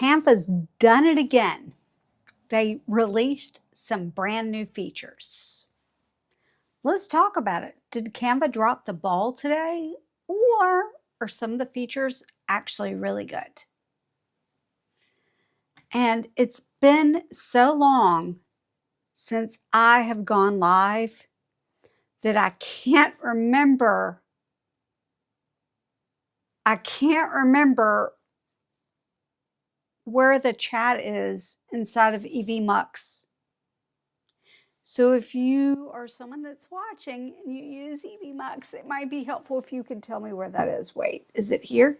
Canva's done it again. They released some brand new features. Let's talk about it. Did Canva drop the ball today, or are some of the features actually really good? And it's been so long since I have gone live that I can't remember where the chat is inside of EVMux. So if you are someone that's watching and you use EVMux, it might be helpful if you could tell me where that is. Wait, is it here?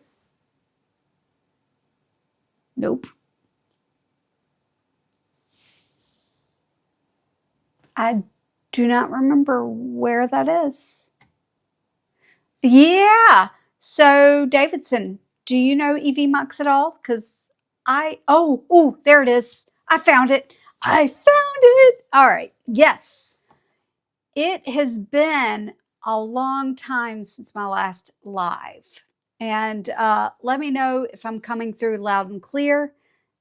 Nope. I do not remember where that is. Yeah. So Davidson, do you know EVMux at all? Because oh, there it is. I found it. I found it. All right. Yes. It has been a long time since my last live. And let me know if I'm coming through loud and clear,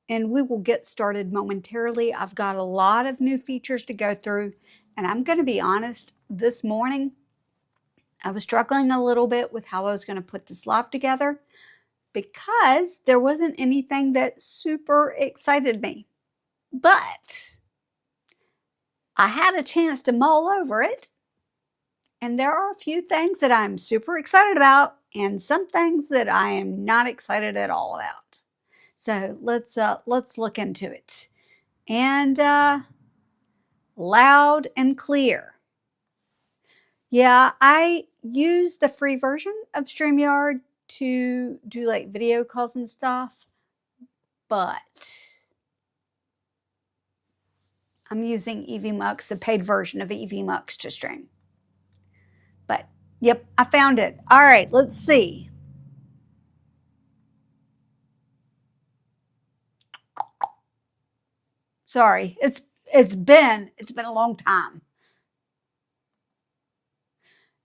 and we will get started momentarily. I've got a lot of new features to go through, and I'm going to be honest, this morning I was struggling a little bit with how I was going to put this live together because there wasn't anything that super excited me. But I had a chance to mull over it, and there are a few things that I'm super excited about and some things that I am not excited at all about. So let's look into it. And loud and clear. Yeah, I use the free version of StreamYard to do like video calls and stuff, but I'm using EVMux, the paid version of EVMux, to stream. But yep, I found it. All right, let's see. Sorry, it's been a long time.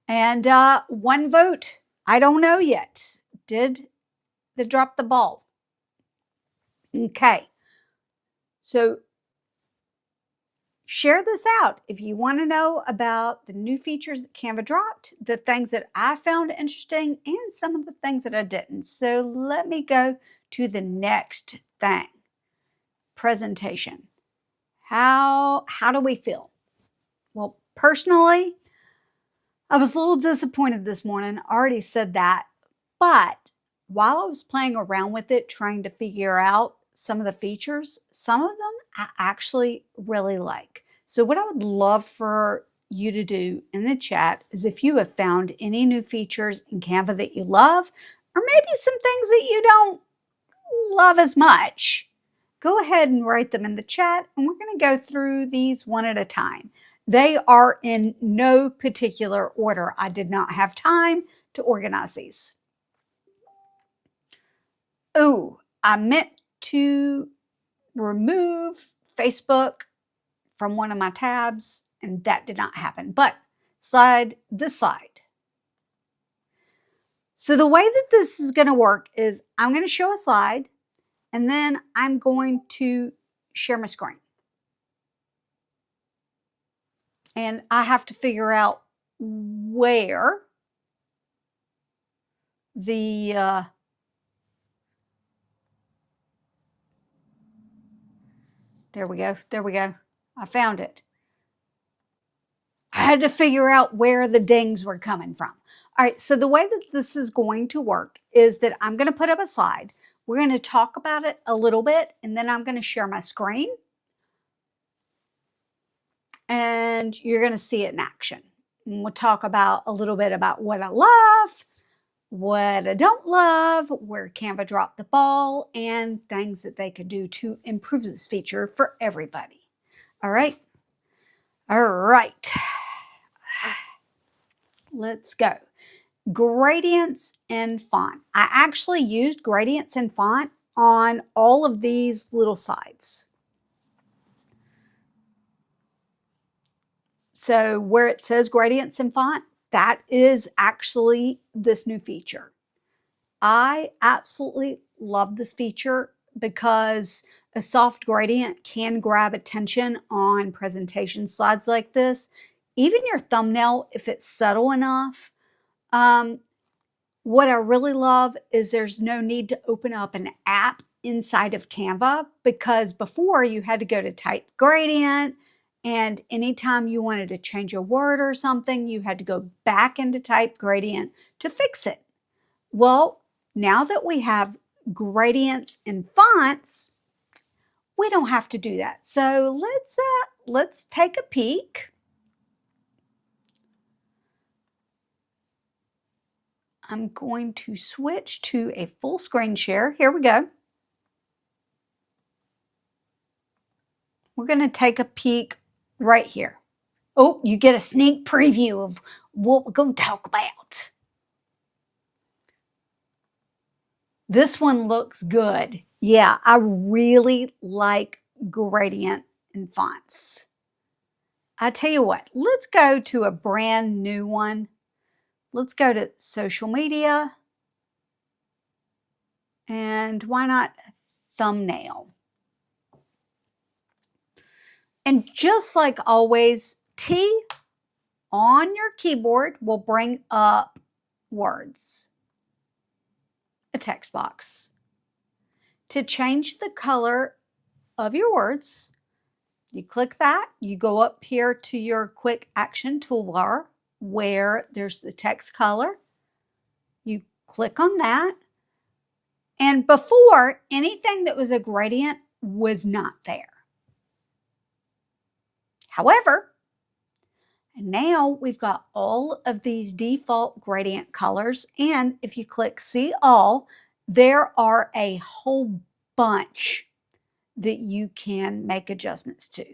And one vote. I don't know yet. Did they drop the ball? Okay. So share this out if you want to know about the new features that Canva dropped, the things that I found interesting, and some of the things that I didn't. So let me go to the next thing. Presentation. How do we feel? Well, personally, I was a little disappointed this morning. I already said that. But while I was playing around with it, trying to figure out some of the features, some of them I actually really like. So what I would love for you to do in the chat is if you have found any new features in Canva that you love, or maybe some things that you don't love as much, go ahead and write them in the chat, and we're going to go through these one at a time. They are in no particular order. I did not have time to organize these. Oh, I meant to remove Facebook from one of my tabs, and that did not happen. But this slide. So the way that this is going to work is I'm going to show a slide, and then I'm going to share my screen. And I have to figure out where the there we go. I found it. I had to figure out where the dings were coming from. All right, so the way that this is going to work is that I'm going to put up a slide. We're going to talk about it a little bit, and then I'm going to share my screen. And you're going to see it in action. And we'll talk about a little bit about what I love, what I don't love, where Canva dropped the ball, and things that they could do to improve this feature for everybody. All right. Let's go. Gradients and font. I actually used gradients and font on all of these little sides. So where it says gradients and font, that is actually this new feature. I absolutely love this feature. because a soft gradient can grab attention on presentation slides like this. Even your thumbnail, if it's subtle enough. What I really love is there's no need to open up an app inside of Canva, because before you had to go to type gradient, and anytime you wanted to change a word or something, you had to go back into type gradient to fix it. Well, now that we have gradients in fonts, we don't have to do that. So let's take a peek. I'm going to switch to a full screen share. Here we go. We're going to take a peek right here. Oh, you get a sneak preview of what we're going to talk about. This one looks good. Yeah, I really like gradient in fonts. I tell you what, let's go to a brand new one. Let's go to social media. And why not thumbnail? And just like always, T on your keyboard will bring up words, a text box. To change the color of your words, you click that, you go up here to your quick action toolbar where there's the text color. You click on that. And before, anything that was a gradient was not there. However, now we've got all of these default gradient colors. And if you click See All, there are a whole bunch that you can make adjustments to.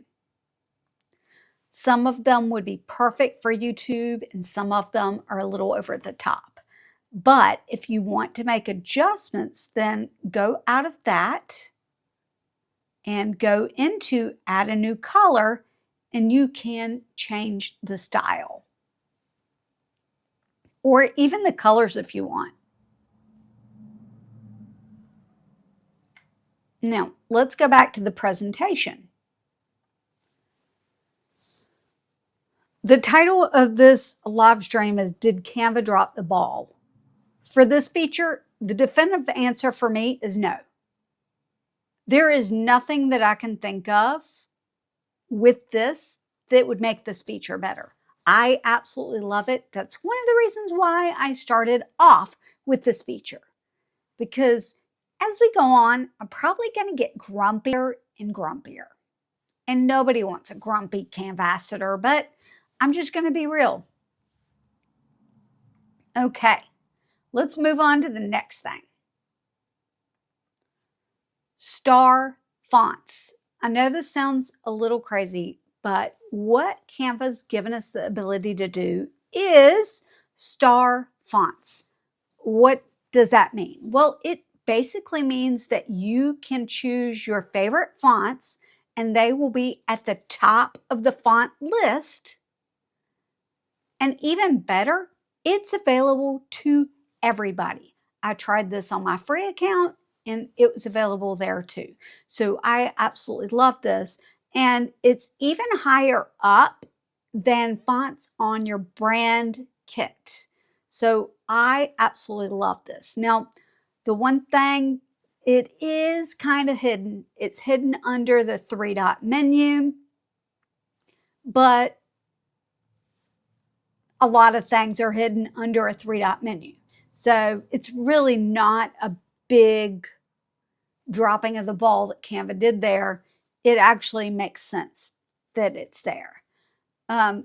Some of them would be perfect for YouTube, and some of them are a little over the top. But if you want to make adjustments, then go out of that and go into Add a New Color, and you can change the style or even the colors if you want. Now, let's go back to the presentation. The title of this live stream is Did Canva Drop the Ball? For this feature, the definitive answer for me is no. There is nothing that I can think of with this that would make this feature better. I absolutely love it. That's one of the reasons why I started off with this feature. Because as we go on, I'm probably going to get grumpier and grumpier. And nobody wants a grumpy canvassador, but I'm just going to be real. Okay, let's move on to the next thing. Star fonts. I know this sounds a little crazy, but what Canva's given us the ability to do is star fonts. What does that mean? Well, it basically means that you can choose your favorite fonts and they will be at the top of the font list. And even better, it's available to everybody. I tried this on my free account and it was available there too. So I absolutely love this. And it's even higher up than fonts on your brand kit. So I absolutely love this. Now, the one thing, it is kind of hidden. It's hidden under the 3-dot menu, but a lot of things are hidden under a 3-dot menu. So it's really not a big dropping of the ball that Canva did there. It actually makes sense that it's there.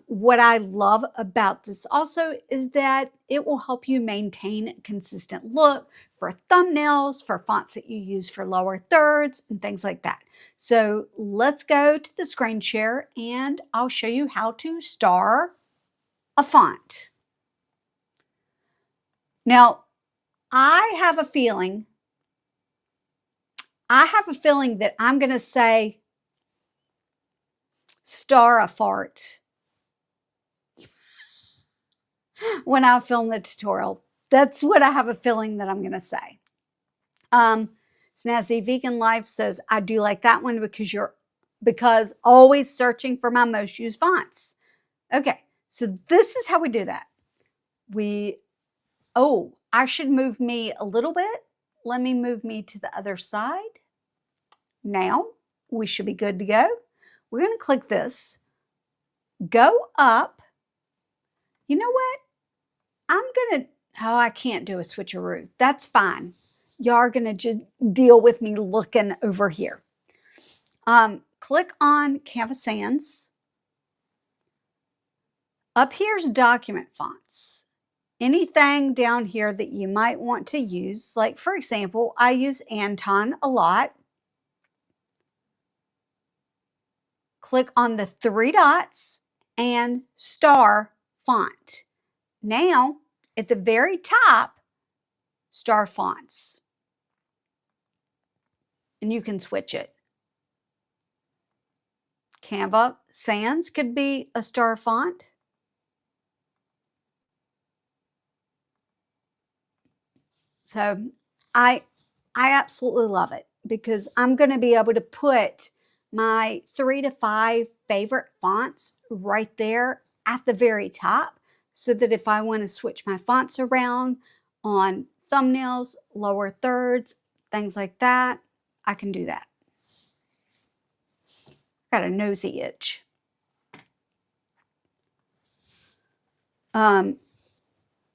What I love about this also is that it will help you maintain a consistent look for thumbnails, for fonts that you use for lower thirds and things like that. So let's go to the screen share and I'll show you how to star a font. Now, I have a feeling that I'm going to say star a fart when I film the tutorial. That's what I have a feeling that I'm going to say. Snazzy Vegan Life says, I do like that one because always searching for my most used fonts. Okay, so this is how we do that. I should move me a little bit. Let me move me to the other side. Now we should be good to go. We're going to click this, go up. You know what? I can't do a switcheroo. That's fine. Y'all are going to deal with me looking over here. Click on Canva Sans. Up here's document fonts. Anything down here that you might want to use, like for example, I use Anton a lot. Click on the 3 dots and star font. Now, at the very top, star fonts. And you can switch it. Canva Sans could be a star font. So I absolutely love it because I'm going to be able to put my 3 to 5 favorite fonts right there at the very top so that if I want to switch my fonts around on thumbnails, lower thirds, things like that, I can do that. Got a nosy itch.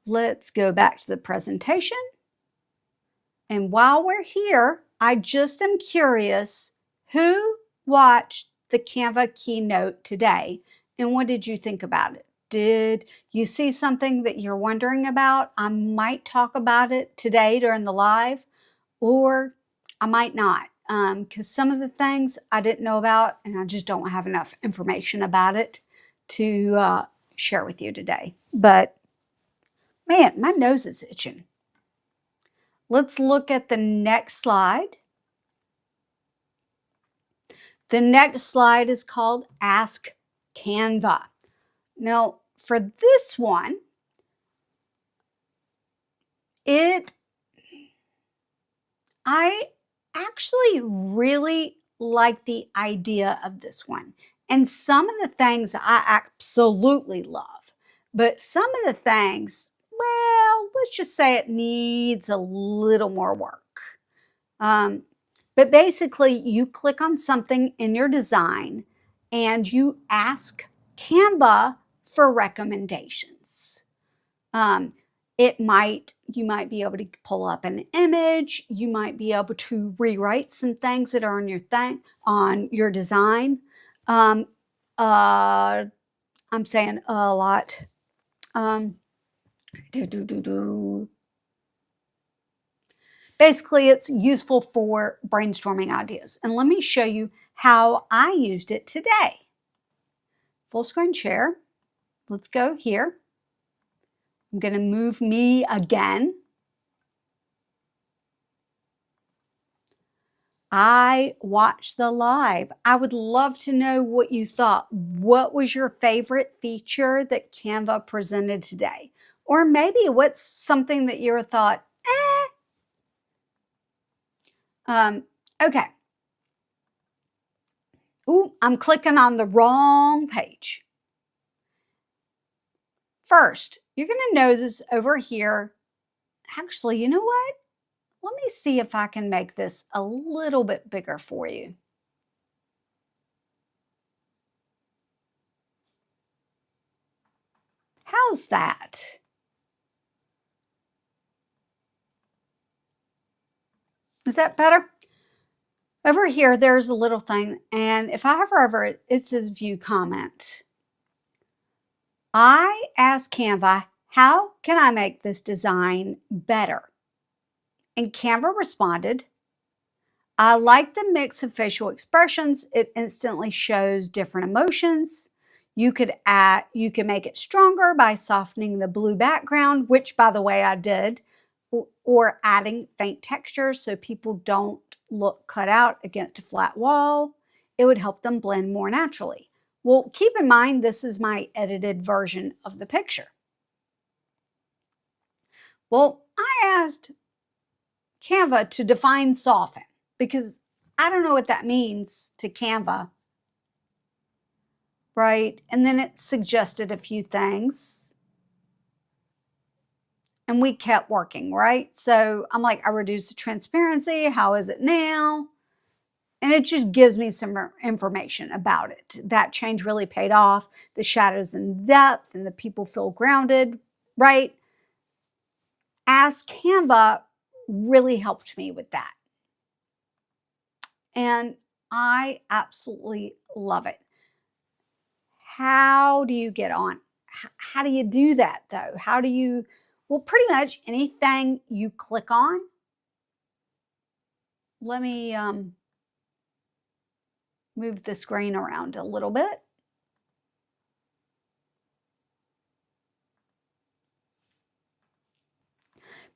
Let's go back to the presentation. And while we're here, I just am curious, who watched the Canva keynote today? And what did you think about it? Did you see something that you're wondering about? I might talk about it today during the live, or I might not, because some of the things I didn't know about, and I just don't have enough information about it to share with you today. But man, my nose is itching. Let's look at the next slide. The next slide is called Ask Canva. Now, for this one, I actually really like the idea of this one. And some of the things I absolutely love, but some of the things, well, let's just say it needs a little more work. But basically, you click on something in your design and you ask Canva for recommendations. You might be able to pull up an image. You might be able to rewrite some things that are on your design. I'm saying a lot. Basically, it's useful for brainstorming ideas. And let me show you how I used it today. Full screen share. Let's go here. I'm going to move me again. I watched the live. I would love to know what you thought. What was your favorite feature that Canva presented today? Or maybe what's something that you thought, okay. Ooh, I'm clicking on the wrong page. First, you're going to notice over here, actually, you know what? Let me see if I can make this a little bit bigger for you. How's that? Is that better? Over here, there's a little thing, and if I hover over it, it says View Comment. I asked Canva, how can I make this design better? And Canva responded, I like the mix of facial expressions. It instantly shows different emotions. You can make it stronger by softening the blue background, which by the way I did, or adding faint textures so people don't look cut out against a flat wall. It would help them blend more naturally. Well, keep in mind, this is my edited version of the picture. Well, I asked Canva to define soften. because I don't know what that means to Canva, right? And then it suggested a few things. And we kept working, right? So I'm like, I reduced the transparency. How is it now? And it just gives me some information about it. That change really paid off. The shadows and depth and the people feel grounded, right? Ask Canva really helped me with that. And I absolutely love it. How do you get on? How do you do that though? How do you, well, pretty much anything you click on. Let me move the screen around a little bit.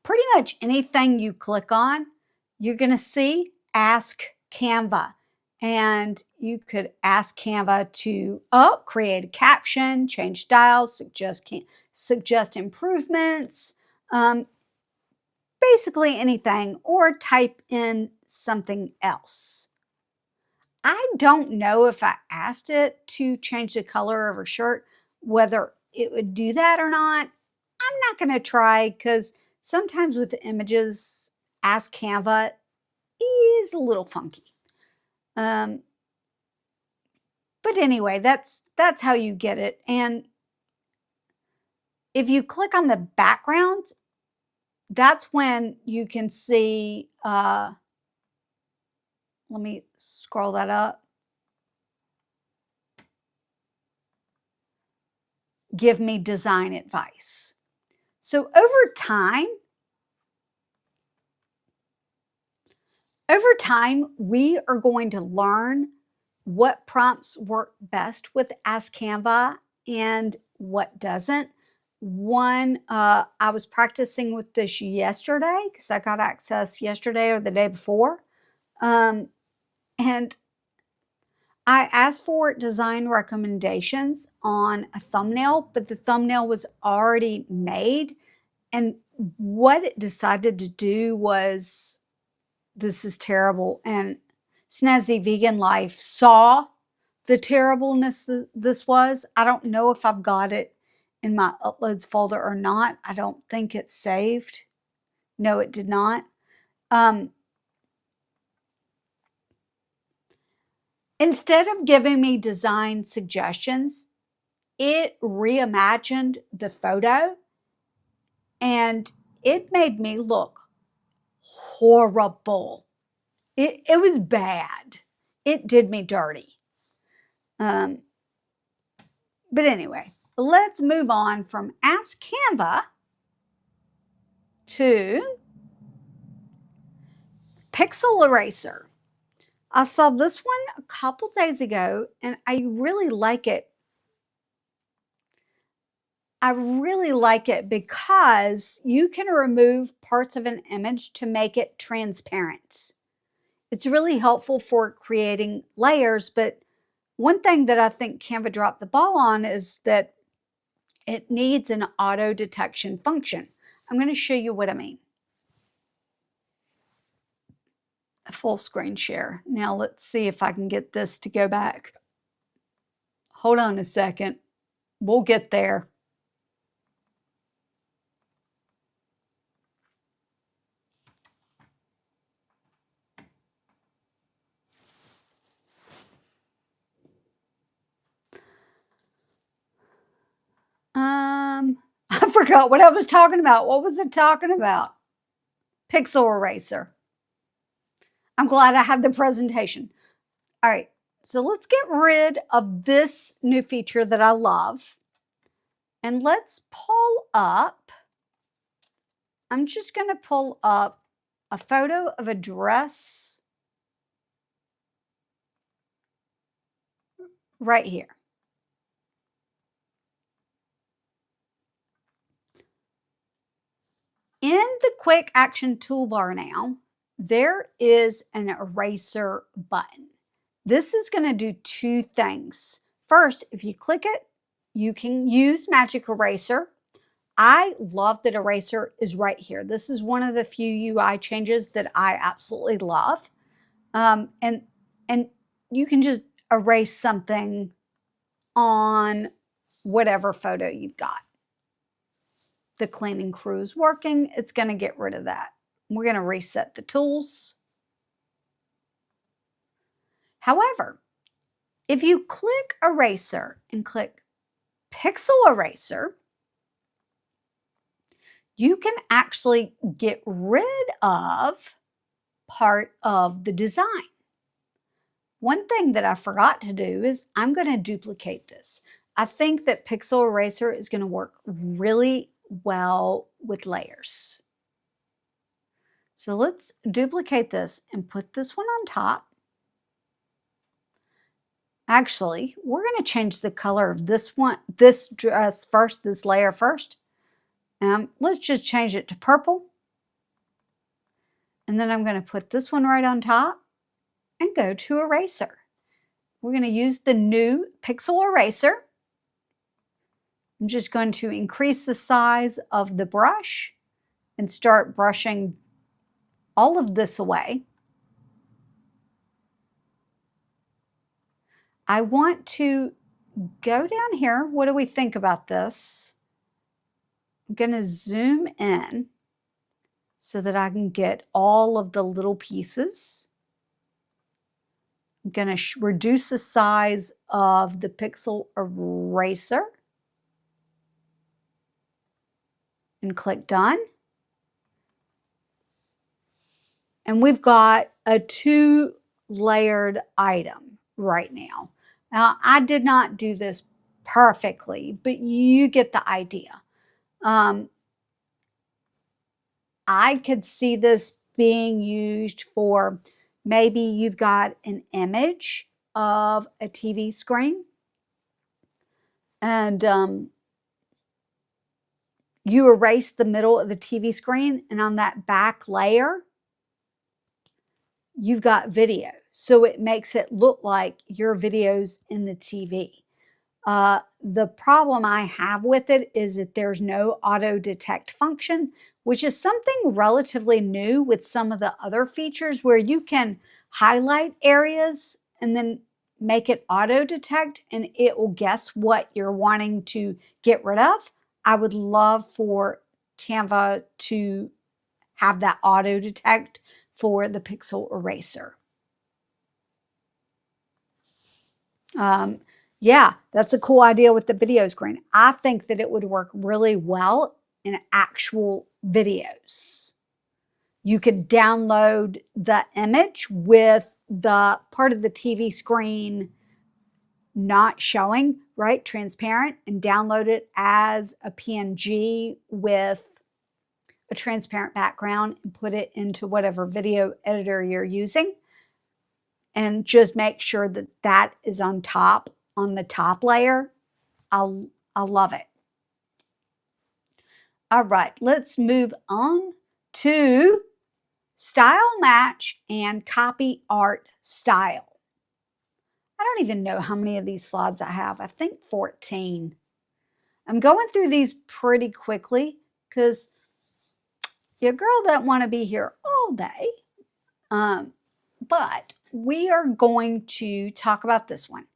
Pretty much anything you click on, you're going to see Ask Canva. And you could ask Canva to create a caption, change styles, suggest improvements, basically anything, or type in something else. I don't know if I asked it to change the color of her shirt, whether it would do that or not. I'm not going to try because sometimes with the images, Ask Canva is a little funky. But anyway, that's how you get it. And if you click on the background, that's when you can see, let me scroll that up. Give me design advice. So over time, we are going to learn what prompts work best with Ask Canva and what doesn't. One, I was practicing with this yesterday because I got access yesterday or the day before. And I asked for design recommendations on a thumbnail, but the thumbnail was already made. And what it decided to do was, this is terrible. And Snazzy Vegan Life saw the terribleness this was. I don't know if I've got it in my uploads folder or not. I don't think it's saved. No, it did not. Instead of giving me design suggestions, it reimagined the photo and it made me look horrible. It was bad. It did me dirty. But anyway, let's move on from Ask Canva to Pixel Eraser. I saw this one a couple days ago and I really like it. I really like it because you can remove parts of an image to make it transparent. It's really helpful for creating layers, but one thing that I think Canva dropped the ball on is that it needs an auto detection function. I'm going to show you what I mean. A full screen share. Now let's see if I can get this to go back. Hold on a second. We'll get there. I forgot what I was talking about. What was it talking about? Pixel Eraser. I'm glad I had the presentation. All right, so let's get rid of this new feature that I love. And let's pull up, I'm just going to pull up a photo of a dress right here. In the quick action toolbar now, there is an eraser button. This is going to do two things. First, if you click it, you can use Magic Eraser. I love that eraser is right here. This is one of the few UI changes that I absolutely love. And you can just erase something on whatever photo you've got. The cleaning crew is working. It's going to get rid of that. We're going to reset the tools. However, if you click Eraser and click Pixel Eraser, you can actually get rid of part of the design. One thing that I forgot to do is I'm going to duplicate this. I think that Pixel Eraser is going to work really well with layers. So let's duplicate this and put this one on top. Actually, we're going to change the color of this one, this dress first, this layer first. Let's just change it to purple. And then I'm going to put this one right on top and go to Eraser. We're going to use the new Pixel Eraser. I'm just going to increase the size of the brush and start brushing all of this away. I want to go down here. What do we think about this? I'm going to zoom in so that I can get all of the little pieces. I'm going to reduce the size of the Pixel Eraser and click Done. And we've got a 2-layered item right now. Now, I did not do this perfectly, but you get the idea. I could see this being used for maybe you've got an image of a TV screen and you erase the middle of the TV screen, and on that back layer, you've got video. So it makes it look like your video's in the TV. The problem I have with it is that there's no auto detect function, which is something relatively new with some of the other features where you can highlight areas and then make it auto detect and it will guess what you're wanting to get rid of. I would love for Canva to have that auto detect for the Pixel Eraser. Yeah, that's a cool idea with the video screen. I think that it would work really well in actual videos. You could download the image with the part of the TV screen not showing, right, transparent, and download it as a PNG with a transparent background and put it into whatever video editor you're using. And just make sure that that is on top, on the top layer. I love it. All right, let's move on to style match and copy art style. I don't even know how many of these slides I have. I think 14. I'm going through these pretty quickly because your girl doesn't want to be here all day. But we are going to talk about this one.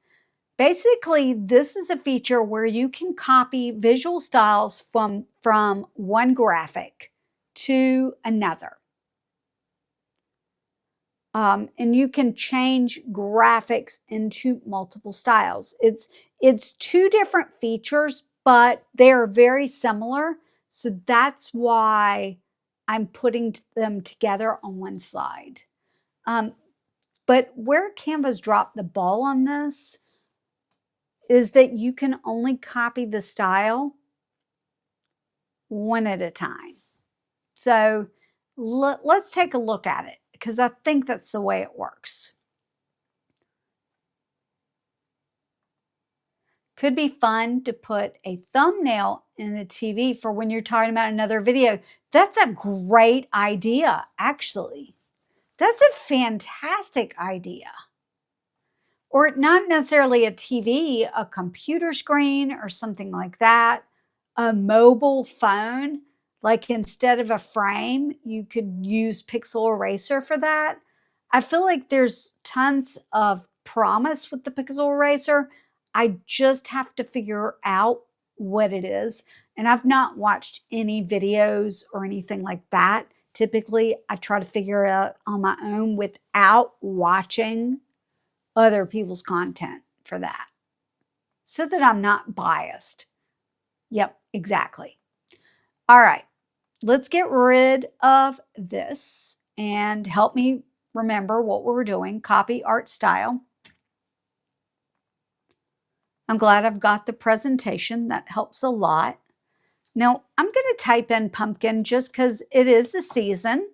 Basically, this is a feature where you can copy visual styles from one graphic to another. And you can change graphics into multiple styles. It's 2 different features, but they're very similar. So that's why I'm putting them together on one slide. But where Canva's dropped the ball on this is that you can only copy the style one at a time. So let's take a look at it because I think that's the way it works. Could be fun to put a thumbnail in the TV for when you're talking about another video. That's a great idea, actually. That's a fantastic idea. Or not necessarily a TV, a computer screen or something like that, a mobile phone. Like instead of a frame, you could use Pixel Eraser for that. I feel like there's tons of promise with the pencil eraser. I just have to figure out what it is. And I've not watched any videos or anything like that. Typically, I try to figure it out on my own without watching other people's content for that, so that I'm not biased. Yep, exactly. All right, let's get rid of this and help me remember what we were doing. Copy art style. I'm glad I've got the presentation. That helps a lot. Now, I'm going to type in pumpkin just because it is the season.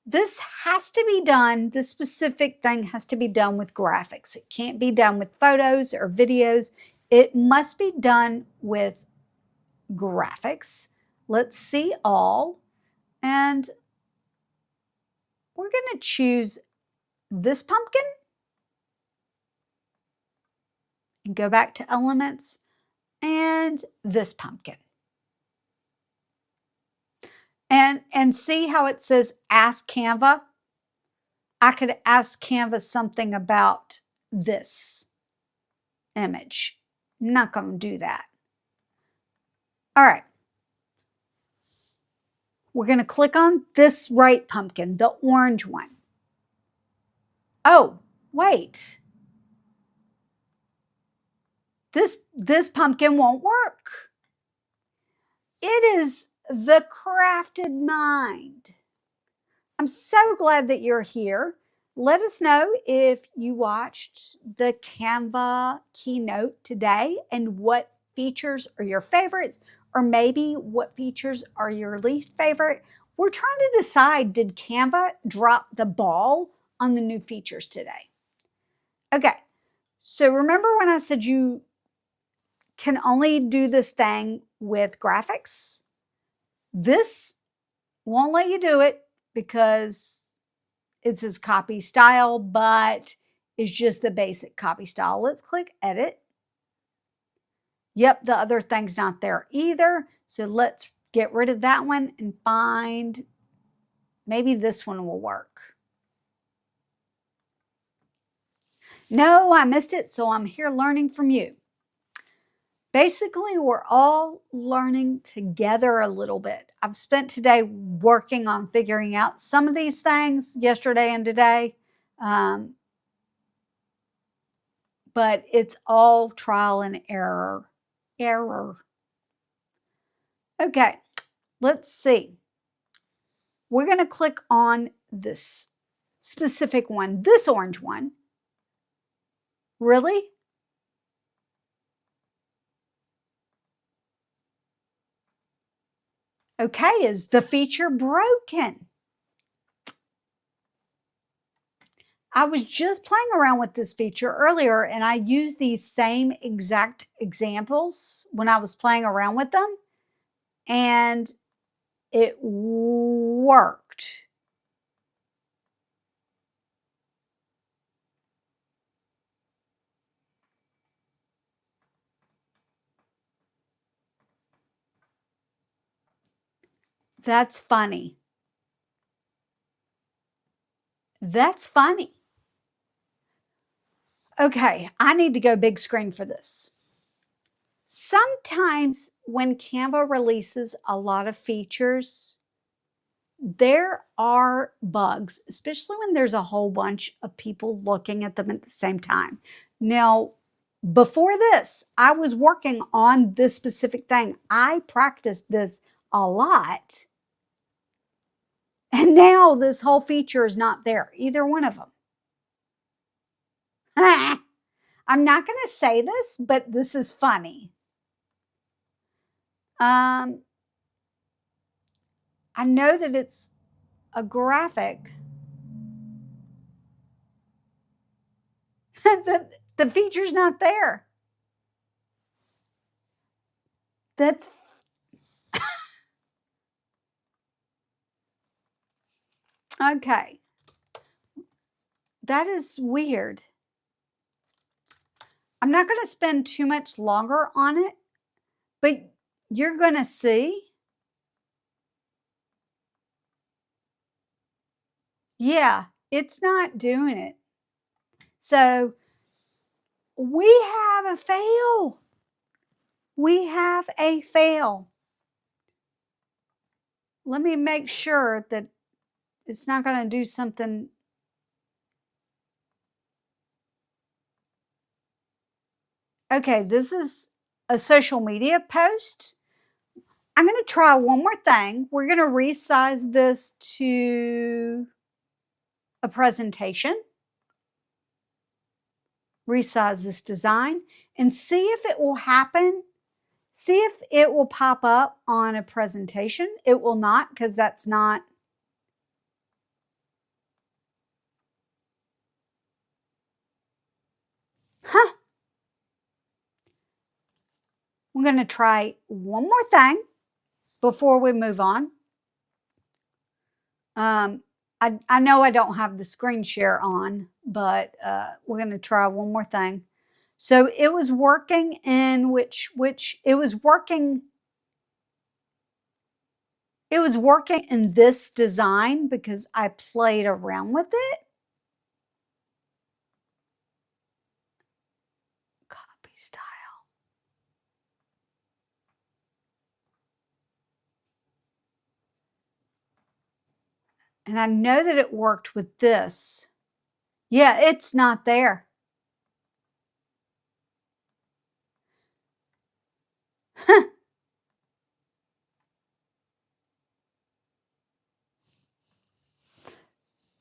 This has to be done, this specific thing has to be done with graphics. It can't be done with photos or videos. It must be done with graphics. Let's see all. And we're going to choose this pumpkin and go back to elements and this pumpkin. And see how it says ask Canva? I could ask Canva something about this image. I'm not going to do that. All right. We're going to click on this right pumpkin, the orange one. Oh, wait. This pumpkin won't work. It is the crafted mind. I'm so glad that you're here. Let us know if you watched the Canva keynote today and what features are your favorites, or maybe what features are your least favorite. We're trying to decide, did Canva drop the ball on the new features today? Okay, so remember when I said you can only do this thing with graphics? This won't let you do it because it says copy style, but it's just the basic copy style. Let's click edit. Yep, the other thing's not there either. So let's get rid of that one and find, maybe this one will work. No, I missed it, so I'm here learning from you. Basically, we're all learning together a little bit. I've spent today working on figuring out some of these things yesterday and today, but it's all trial and error. Okay, let's see. We're going to click on this specific one, this orange one. Really? Okay, is the feature broken? I was just playing around with this feature earlier, and I used these same exact examples when I was playing around with them, and it worked. That's funny. That's funny. Okay, I need to go big screen for this. Sometimes when Canva releases a lot of features, there are bugs, especially when there's a whole bunch of people looking at them at the same time. Now, before this, I was working on this specific thing. I practiced this a lot. And now this whole feature is not there, either one of them. I'm not going to say this, but this is funny. I know that it's a graphic. the feature's not there. That's okay. That is weird. I'm not going to spend too much longer on it, but you're going to see. Yeah, it's not doing it. So we have a fail. We have a fail. Let me make sure that it's not going to do something. Okay, this is a social media post. I'm going to try one more thing. We're going to resize this to a presentation. Resize this design and see if it will happen. See if it will pop up on a presentation. It will not, because that's not. Huh. I'm going to try one more thing before we move on. I know I don't have the screen share on, but we're going to try one more thing. So it was working in which it was working in this design because I played around with it. Copy style. And I know that it worked with this. Yeah, it's not there.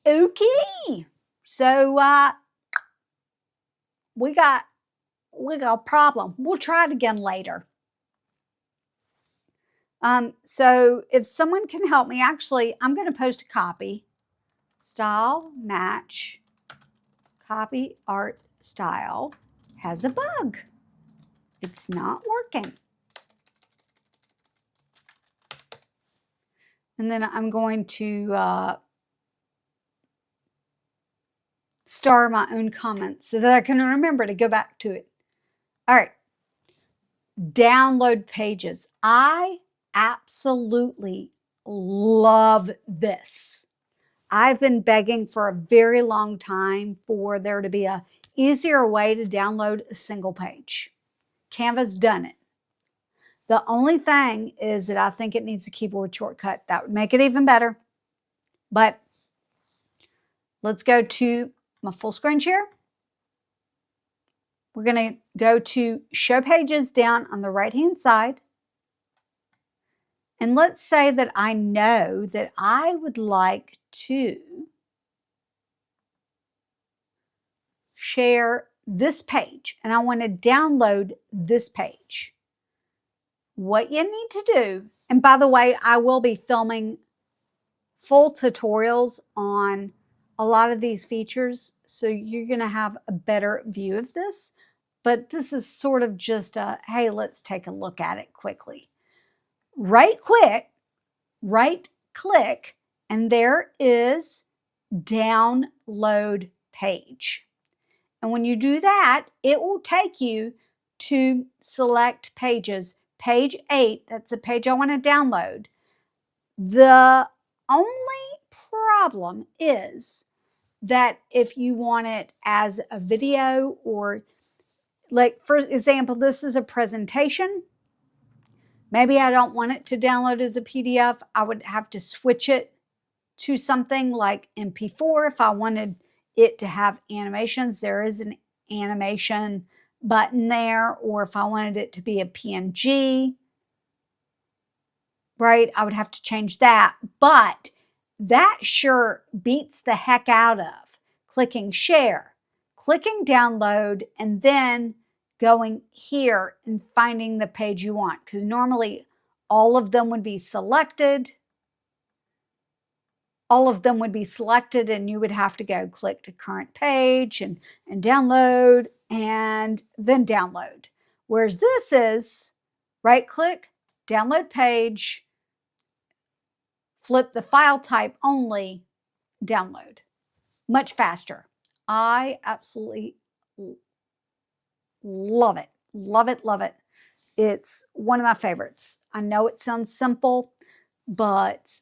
Okay. So we got a problem. We'll try it again later. So if someone can help me, actually, I'm going to post a copy. Style match copy art style has a bug. It's not working. And then I'm going to star my own comments so that I can remember to go back to it. All right. Download pages. I absolutely love this. I've been begging for a very long time for there to be a easier way to download a single page. Canva's done it. The only thing is that I think it needs a keyboard shortcut. That would make it even better. But let's go to my full screen share. We're going to go to show pages down on the right-hand side. And let's say that I know that I would like to share this page and I want to download this page. What you need to do, and by the way, I will be filming full tutorials on a lot of these features, so you're going to have a better view of this. But this is sort of just a, hey, let's take a look at it quickly. Right click, and there is download page. And when you do that, it will take you to select pages. Page 8, that's the page I want to download. The only problem is that if you want it as a video, or like, for example, this is a presentation. Maybe I don't want it to download as a PDF. I would have to switch it to something like MP4 if I wanted it to have animations. There is an animation button there. Or if I wanted it to be a PNG, right, I would have to change that. But that sure beats the heck out of clicking share, clicking download, and then going here and finding the page you want. Because normally all of them would be selected. And you would have to go click to current page and download and then download. Whereas this is right click, download page, flip the file type only, download. Much faster. I absolutely love it. Love it, love it. It's one of my favorites. I know it sounds simple, but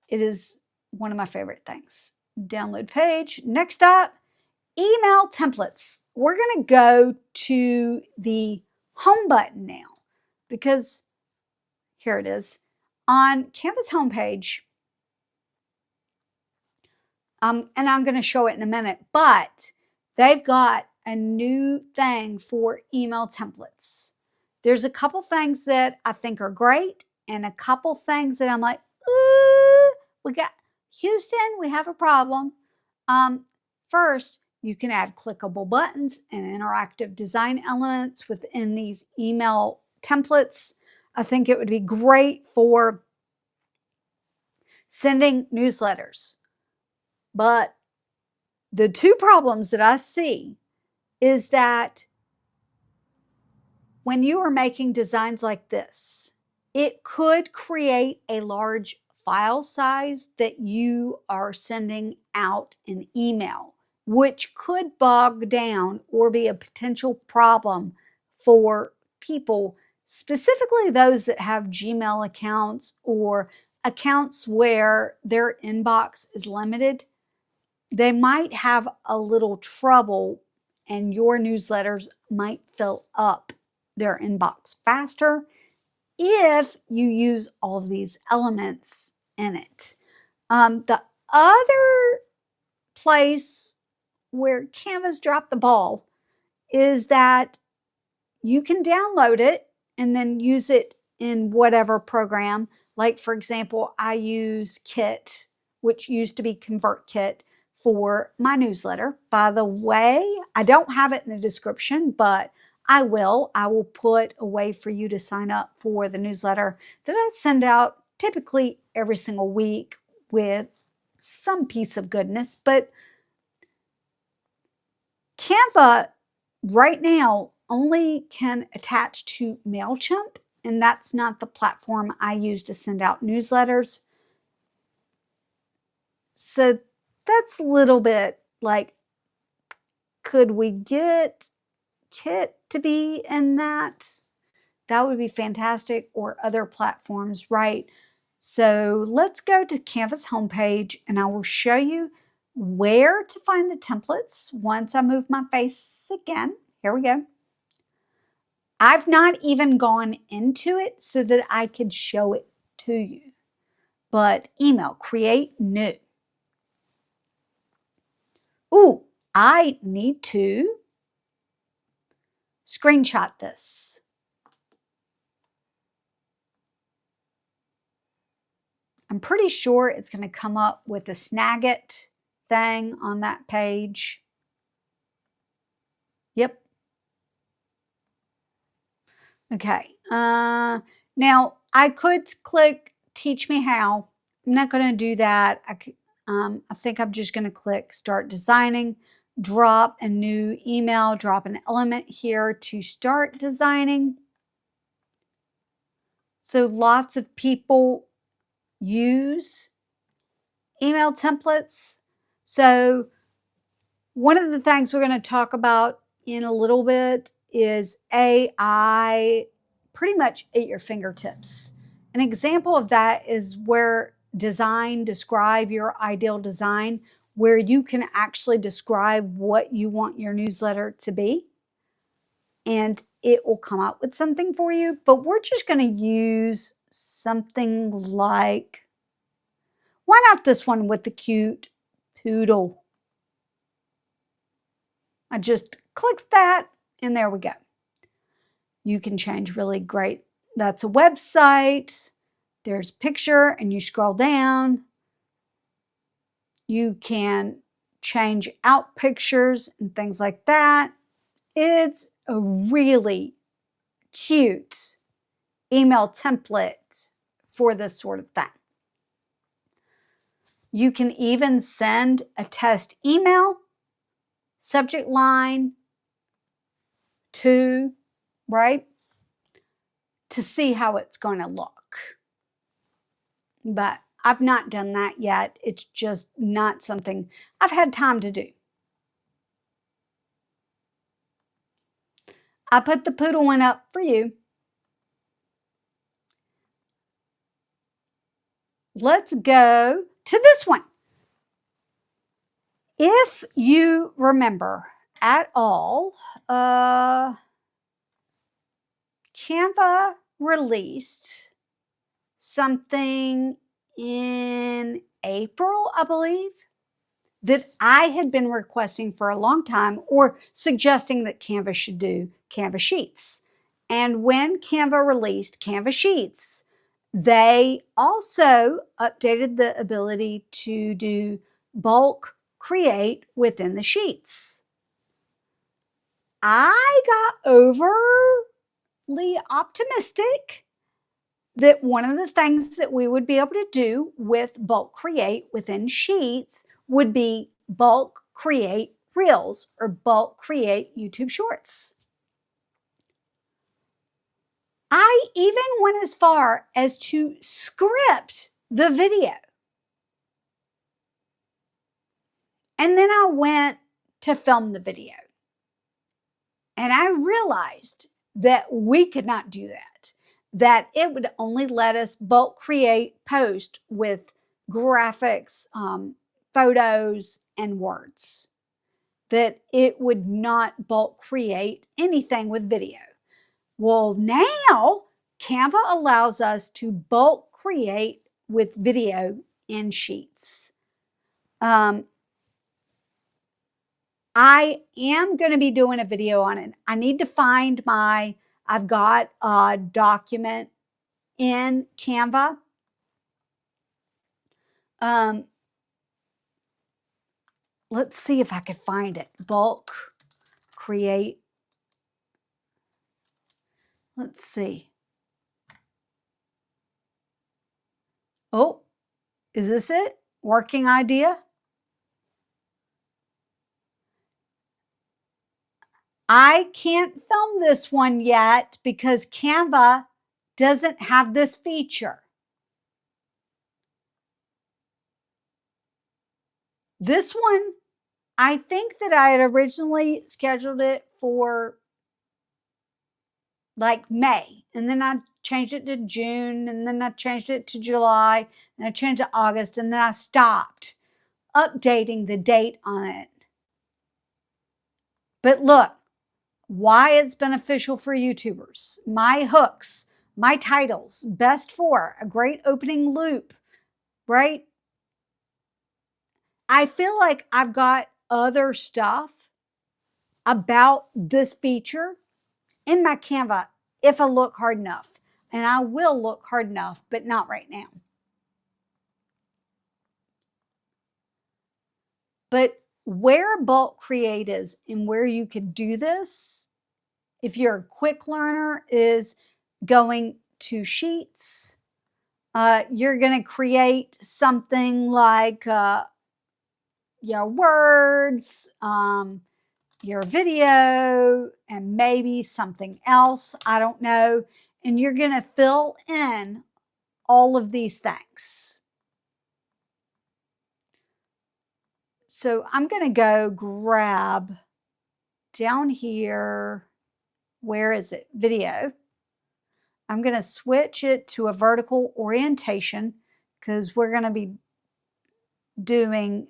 it is one of my favorite things. download page. Next up, email templates. We're going to go to the home button now because here it is. On Canva's homepage, and I'm going to show it in a minute, but they've got a new thing for email templates. There's a couple things that I think are great and a couple things that I'm like, we got Houston, we have a problem. First, you can add clickable buttons and interactive design elements within these email templates. I think it would be great for sending newsletters. But the two problems that I see is that when you are making designs like this, it could create a large file size that you are sending out in email, which could bog down or be a potential problem for people, specifically those that have Gmail accounts or accounts where their inbox is limited. They might have a little trouble and your newsletters might fill up their inbox faster if you use all of these elements in it. The other place where Canva's dropped the ball is that you can download it and then use it in whatever program. Like, for example, I use Kit, which used to be ConvertKit, for my newsletter. By the way, I don't have it in the description, but I will. I will put a way for you to sign up for the newsletter that I send out typically every single week with some piece of goodness. But Canva right now only can attach to MailChimp, and that's not the platform I use to send out newsletters. So that's a little bit like, could we get Kit to be in that? That would be fantastic, or other platforms, right? So let's go to Canva's homepage and I will show you where to find the templates once I move my face again. Here we go. I've not even gone into it so that I could show it to you. But email, create new. Ooh, I need to screenshot this. I'm pretty sure it's going to come up with a Snagit thing on that page. Yep. Okay. Now, I could click Teach Me How. I'm not going to do that. I think I'm just going to click Start Designing, drop a new email, drop an element here to start designing. So lots of people use email templates. So one of the things we're going to talk about in a little bit is AI pretty much at your fingertips. An example of that is where describe your ideal design, where you can actually describe what you want your newsletter to be, and it will come up with something for you. But we're just going to use something like, why not this one with the cute poodle? I just clicked that and there we go. You can change really great. That's a website. There's picture and you scroll down. You can change out pictures and things like that. It's a really cute email template for this sort of thing. You can even send a test email, subject line to, right, to see how it's going to look. But I've not done that yet. It's just not something I've had time to do. I put the poodle one up for you. Let's go to this one. If you remember at all, Canva released something in April, I believe, that I had been requesting for a long time, or suggesting that Canva should do Canva Sheets. And when Canva released Canva Sheets, they also updated the ability to do bulk create within the sheets. I got overly optimistic that one of the things that we would be able to do with bulk create within sheets would be bulk create reels or bulk create YouTube shorts. I even went as far as to script the video. And then I went to film the video. And I realized that we could not do that it would only let us bulk create post with graphics, photos, and words, that it would not bulk create anything with video. Well, now Canva allows us to bulk create with video in sheets. I am going to be doing a video on it. I need to find I've got a document in Canva. Let's see if I could find it. Bulk create. Let's see. Oh, is this it? Working idea? I can't film this one yet because Canva doesn't have this feature. This one, I think that I had originally scheduled it for like May, and then I changed it to June, and then I changed it to July, and I changed it to August, and then I stopped updating the date on it. But look, why it's beneficial for YouTubers. My hooks, my titles, best for, a great opening loop, right? I feel like I've got other stuff about this feature in my Canva if I look hard enough. And I will look hard enough, but not right now. But where bulk create is and where you could do this, if you're a quick learner, is going to sheets. You're going to create something like your words, your video, and maybe something else. I don't know. And you're going to fill in all of these things. So I'm going to go grab down here. Where is it? Video. I'm going to switch it to a vertical orientation because we're going to be doing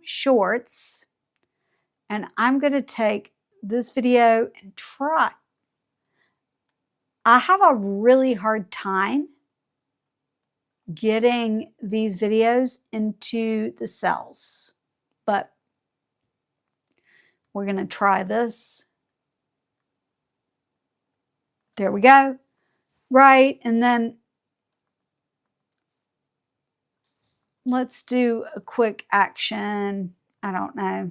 shorts. And I'm going to take this video and try. I have a really hard time getting these videos into the cells, but we're going to try this. There we go. Right. And then let's do a quick action. I don't know.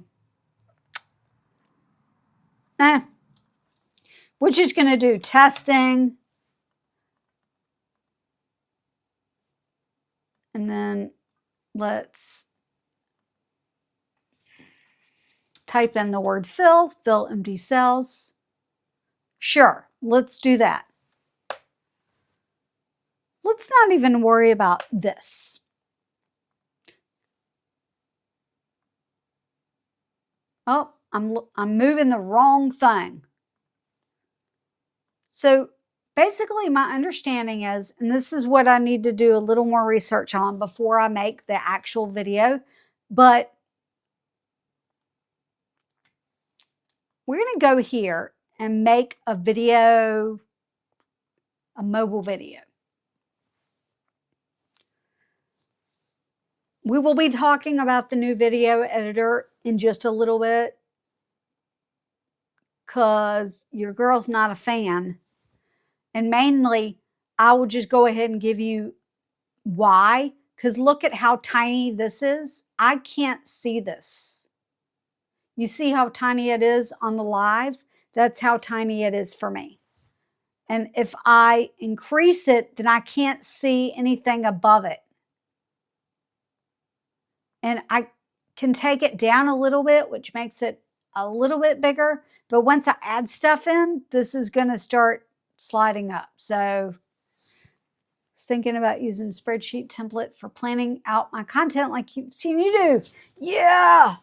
We're just going to do testing. And then let's type in the word fill empty cells. Sure, let's do that. Let's not even worry about this. Oh, I'm moving the wrong thing. So basically my understanding is, and this is what I need to do a little more research on before I make the actual video, but we're going to go here and make a video, a mobile video. We will be talking about the new video editor in just a little bit because your girl's not a fan. And mainly, I will just go ahead and give you why. Because look at how tiny this is. I can't see this. You see how tiny it is on the live? That's how tiny it is for me. And if I increase it, then I can't see anything above it. And I can take it down a little bit, which makes it a little bit bigger. But once I add stuff in, this is going to start sliding up. So I was thinking about using spreadsheet template for planning out my content like you've seen you do. Yeah.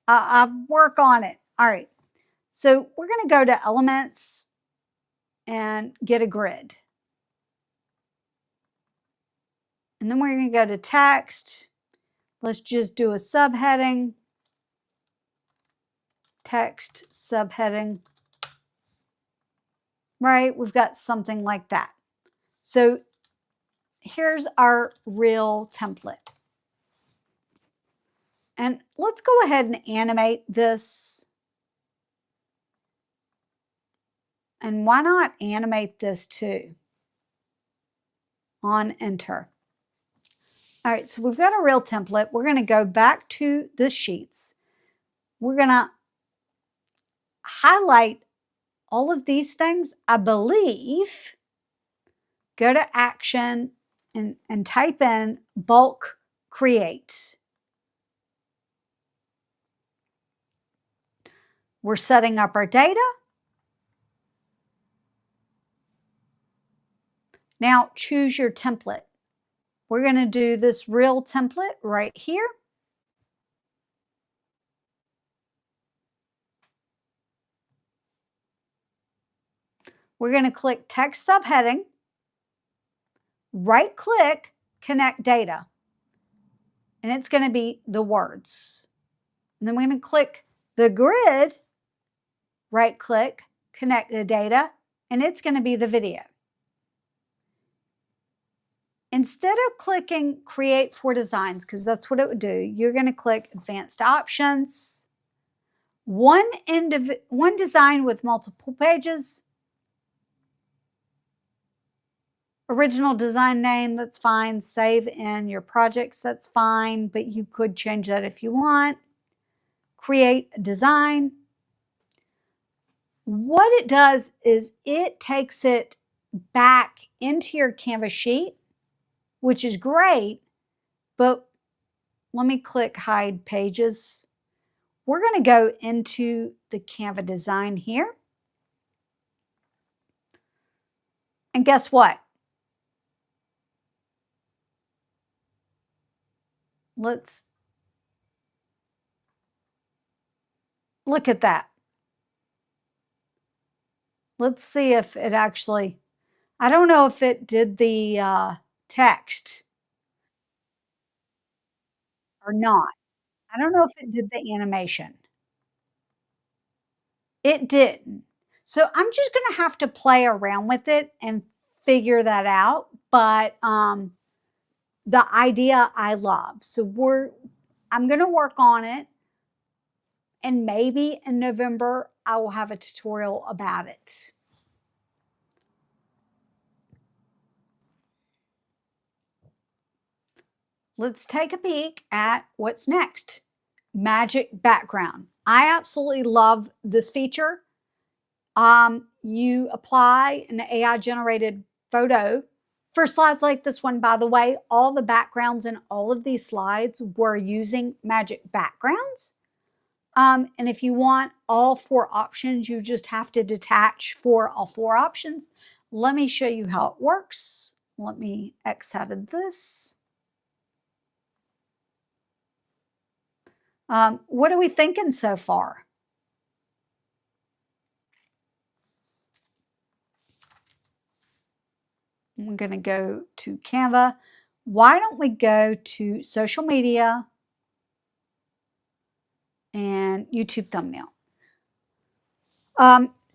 I'll work on it. All right. So we're going to go to elements and get a grid. And then we're going to go to text. Let's just do a subheading. Text subheading. Right? We've got something like that. So here's our real template. And let's go ahead and animate this. And why not animate this too? On enter. All right, so we've got a real template. We're going to go back to the sheets. We're going to highlight all of these things, I believe. Go to action and type in bulk create. We're setting up our data. Now choose your template. We're going to do this real template right here. We're going to click text subheading, right click, connect data. And it's going to be the words. And then we're going to click the grid, right click, connect the data, and it's going to be the video. Instead of clicking create for designs, because that's what it would do, you're going to click advanced options, one design with multiple pages, original design name, that's fine, save in your projects, that's fine, but you could change that if you want. Create a design. What it does is it takes it back into your Canva sheet, which is great, but let me click hide pages. We're going to go into the Canva design here. And guess what? Let's look at that. Let's see if it actually, I don't know if it did the text or not. I don't know if it did the animation. It didn't. So I'm just going to have to play around with it and figure that out. But the idea I love. So I'm going to work on it. And maybe in November, I will have a tutorial about it. Let's take a peek at what's next. Magic background. I absolutely love this feature. You apply an AI generated photo for slides like this one. By the way, all the backgrounds in all of these slides were using magic backgrounds. And if you want all 4 options, you just have to detach for all 4 options. Let me show you how it works. Let me X out of this. What are we thinking so far? I'm going to go to Canva. Why don't we go to social media and YouTube thumbnail?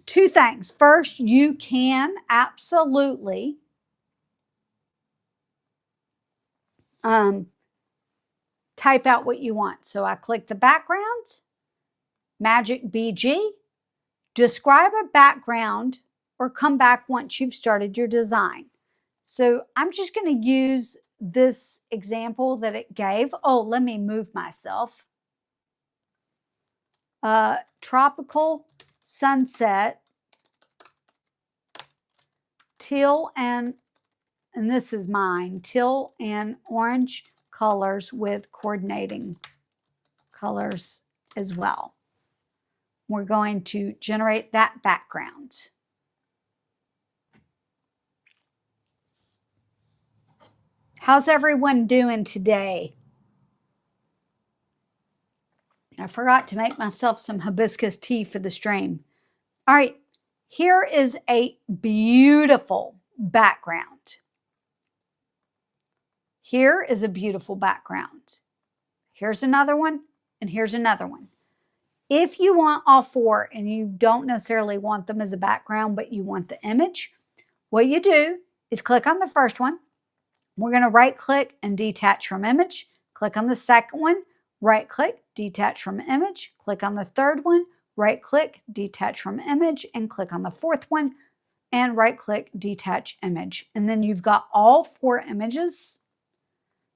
Two things. First, you can absolutely type out what you want. So I click the background, Magic BG, describe a background, or come back once you've started your design. So I'm just going to use this example that it gave. Oh, let me move myself. Tropical sunset, teal and this is mine, teal and orange colors with coordinating colors as well. We're going to generate that background. How's everyone doing today? I forgot to make myself some hibiscus tea for the stream. All right, here is a beautiful background. Here is a beautiful background. Here's another one, and here's another one. If you want all four and you don't necessarily want them as a background, but you want the image, what you do is click on the first one. We're going to right click and detach from image. Click on the second one, right click, detach from image. Click on the third one, right click, detach from image, and click on the fourth one and right click, detach image. And then you've got all four images.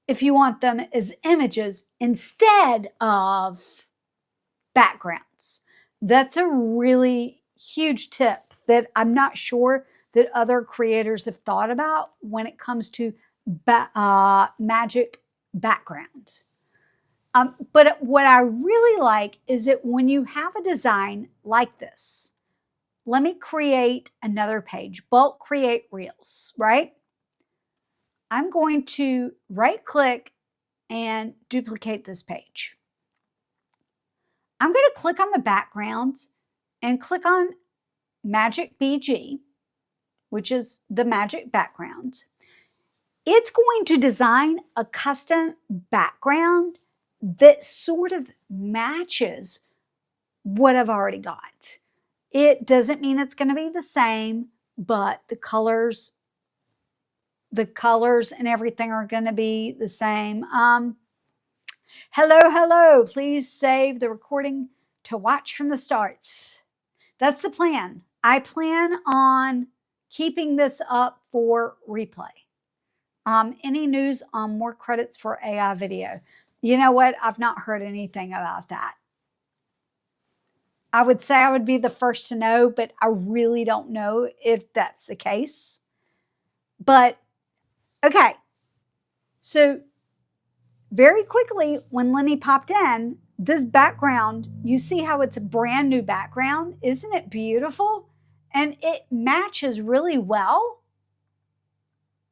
If you want them as images instead of backgrounds. That's a really huge tip that I'm not sure that other creators have thought about when it comes to magic backgrounds. But what I really like is that when you have a design like this, let me create another page, bulk create reels, right? I'm going to right click and duplicate this page. I'm going to click on the background and click on Magic BG, which is the magic background. It's going to design a custom background that sort of matches what I've already got. It doesn't mean it's going to be the same, but the colors and everything are going to be the same. Hello. Please save the recording to watch from the starts. That's the plan. I plan on keeping this up for replay. Any news on more credits for AI video? You know what? I've not heard anything about that. I would say I would be the first to know, but I really don't know if that's the case. But okay. So very quickly, when Lenny popped in, this background, you see how it's a brand new background? Isn't it beautiful? And it matches really well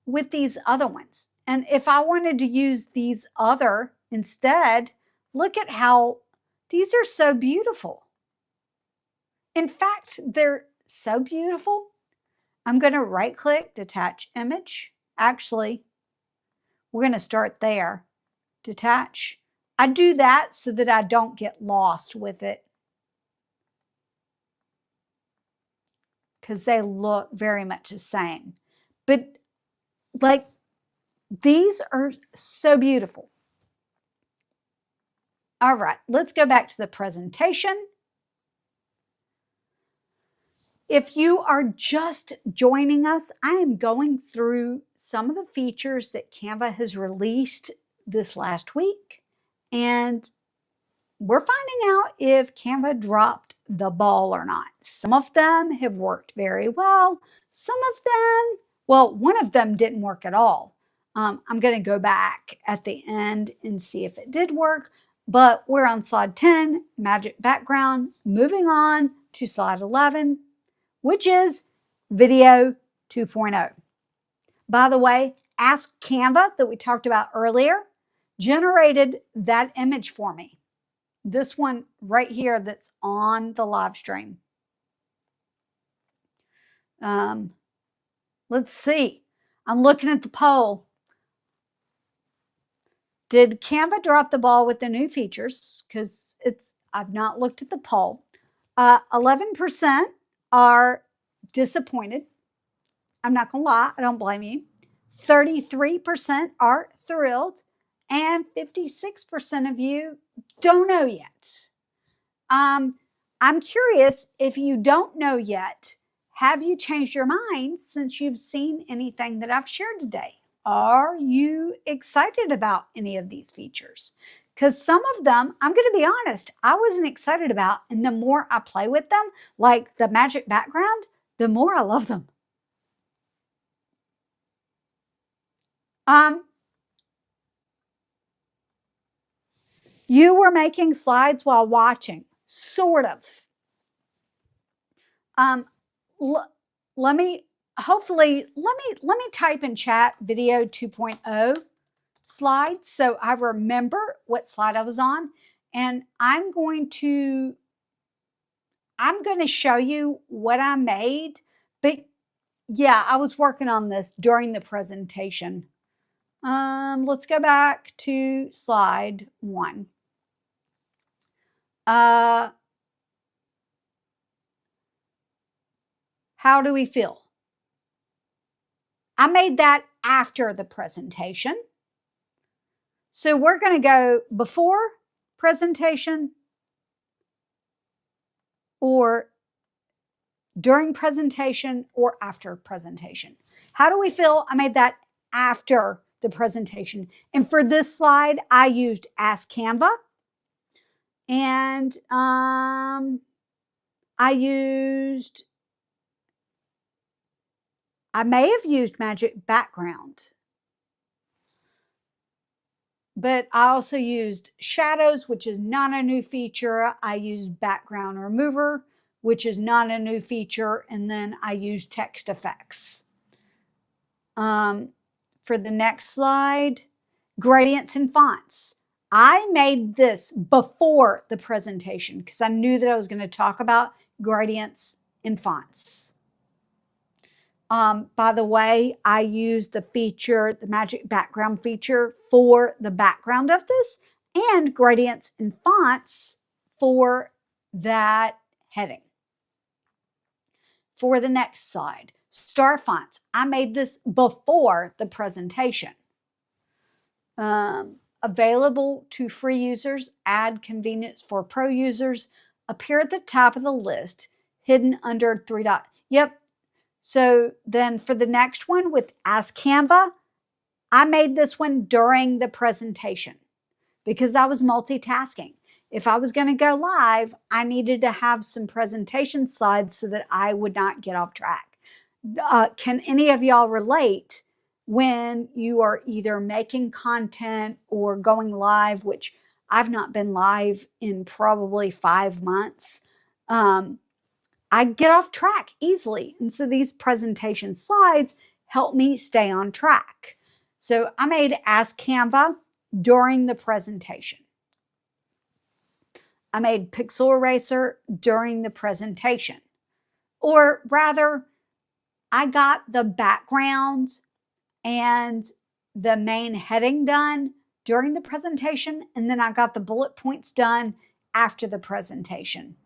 with these other ones. And if I wanted to use these other instead, look at how these are so beautiful. In fact, they're so beautiful. I'm going to right click, detach image. Actually, we're going to start there. Detach. I do that so that I don't get lost with it, because they look very much the same. But like, these are so beautiful. All right, let's go back to the presentation. If you are just joining us, I am going through some of the features that Canva has released this last week, and we're finding out if Canva dropped the ball or not. Some of them have worked very well. Some of them, well, one of them didn't work at all. I'm going to go back at the end and see if it did work, but we're on slide 10, magic background, moving on to slide 11, which is video 2.0. By the way, Ask Canva that we talked about earlier generated that image for me. This one right here that's on the live stream. Let's see. I'm looking at the poll. Did Canva drop the ball with the new features? Because I've not looked at the poll. 11% are disappointed. I'm not going to lie, I don't blame you. 33% are thrilled, and 56% of you don't know yet. I'm curious, if you don't know yet, have you changed your mind since you've seen anything that I've shared today? Are you excited about any of these features? Because some of them, I'm going to be honest, I wasn't excited about. And the more I play with them, like the magic background, the more I love them. You were making slides while watching, sort of. Let me type in chat video 2.0 slides so I remember what slide I was on, and I'm going to show you what I made. But yeah, I was working on this during the presentation. Let's go back to slide 1. How do we feel? I made that after the presentation. So we're going to go before presentation or during presentation or after presentation. How do we feel? I made that after the presentation. And for this slide, I used Ask Canva. And I may have used Magic Background, but I also used shadows, which is not a new feature. I used background remover, which is not a new feature. And then I used text effects. For the next slide, gradients and fonts. I made this before the presentation because I knew that I was going to talk about gradients and fonts. By the way, I used the magic background feature for the background of this, and gradients and fonts for that heading. For the next slide, star fonts. I made this before the presentation. Available to free users, add convenience for pro users, appear at the top of the list, hidden under 3 dots. Yep. So then for the next one with Ask Canva, I made this one during the presentation because I was multitasking. If I was going to go live, I needed to have some presentation slides so that I would not get off track. Can any of y'all relate when you are either making content or going live, which I've not been live in probably 5 months? I get off track easily. And so these presentation slides help me stay on track. So I made Ask Canva during the presentation. I made Pixel Eraser during the presentation. Or rather, I got the background and the main heading done during the presentation, and then I got the bullet points done after the presentation.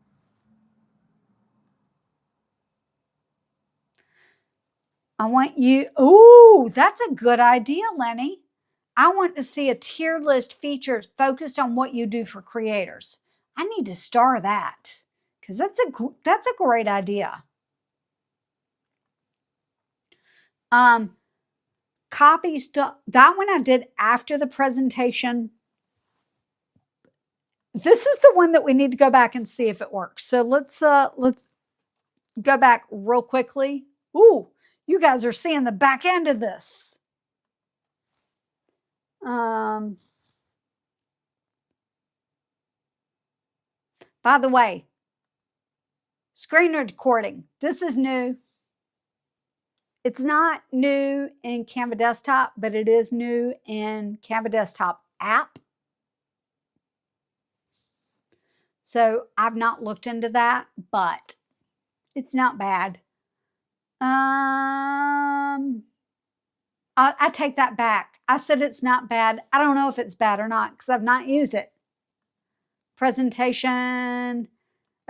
I want you, oh, that's a good idea, Lenny. I want to see a tier list features focused on what you do for creators. I need to star that because that's a great idea. Copy stuff. That one I did after the presentation. This is the one that we need to go back and see if it works. So let's go back real quickly. Ooh, you guys are seeing the back end of this. By the way, screen recording. This is new. It's not new in Canva Desktop, but it is new in Canva Desktop app. So I've not looked into that, but it's not bad. I take that back. I said it's not bad. I don't know if it's bad or not because I've not used it. Presentation.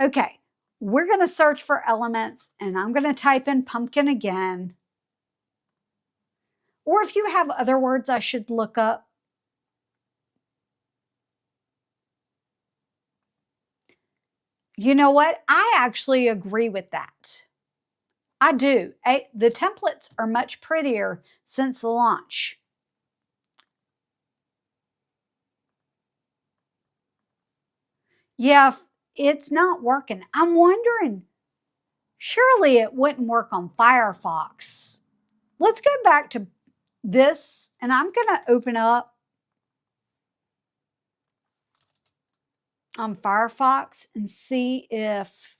Okay. we're going to search for elements, and I'm going to type in pumpkin again. Or if you have other words I should look up. You know what? I actually agree with that. I do. The templates are much prettier since the launch. Yeah, it's not working. I'm wondering, surely it wouldn't work on Firefox. Let's go back to this, and I'm going to open up on Firefox and see if,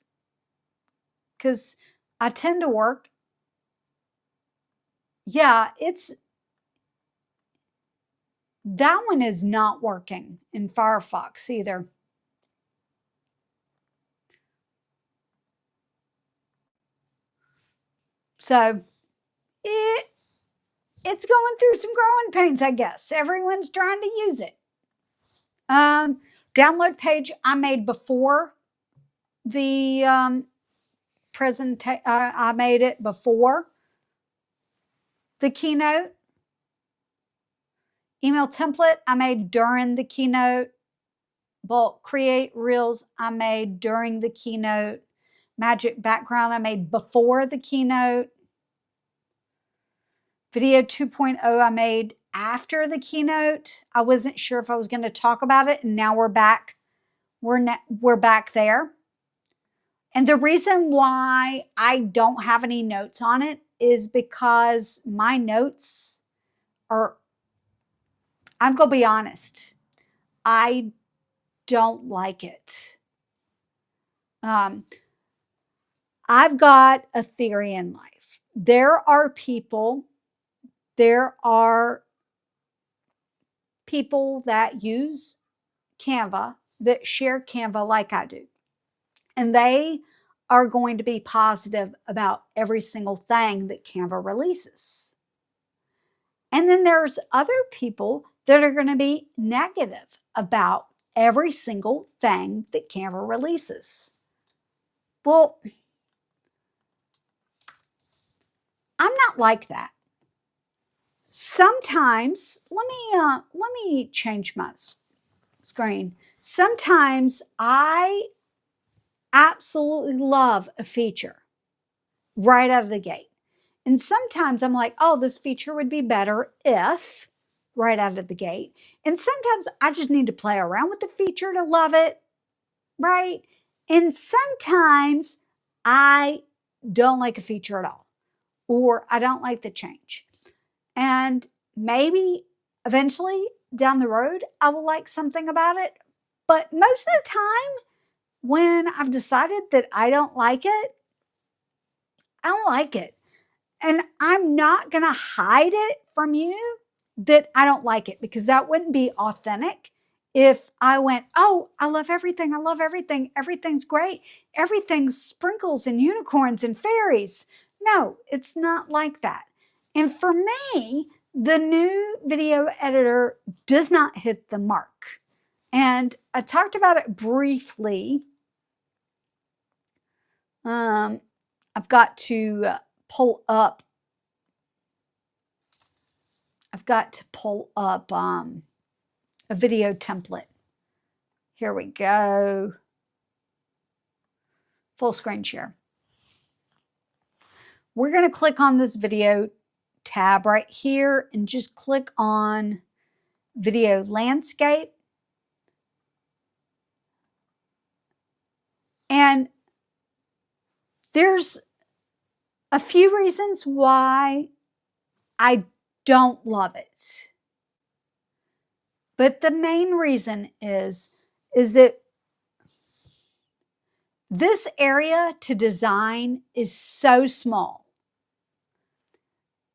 because I tend to work. Yeah, that one is not working in Firefox either. So it's going through some growing pains, I guess. Everyone's trying to use it. Download page I made before the I made it before the keynote. Email template I made during the keynote. Bulk create reels I made during the keynote. Magic background I made before the keynote. Video 2.0 I made after the keynote. I wasn't sure if I was going to talk about it, and now we're back. We're back there. And the reason why I don't have any notes on it is because my notes are, I'm going to be honest, I don't like it. I've got a theory in life. There are people that use Canva, that share Canva like I do. And they are going to be positive about every single thing that Canva releases. And then there's other people that are going to be negative about every single thing that Canva releases. Well, I'm not like that. Sometimes, let me change my screen. Sometimes I absolutely love a feature right out of the gate. And sometimes I'm like, oh, this feature would be better if right out of the gate. And sometimes I just need to play around with the feature to love it, right? And sometimes I don't like a feature at all, or I don't like the change. And maybe eventually down the road, I will like something about it. But most of the time, when I've decided that I don't like it, I don't like it. And I'm not going to hide it from you that I don't like it, because that wouldn't be authentic if I went, oh, I love everything. I love everything. Everything's great. Everything's sprinkles and unicorns and fairies. No, it's not like that. And for me, the new video editor does not hit the mark. And I talked about it briefly. I've got to pull up. A video template. Here we go. Full screen share. We're going to click on this video tab right here and just click on video landscape. And there's a few reasons why I don't love it. But the main reason is that this area to design is so small.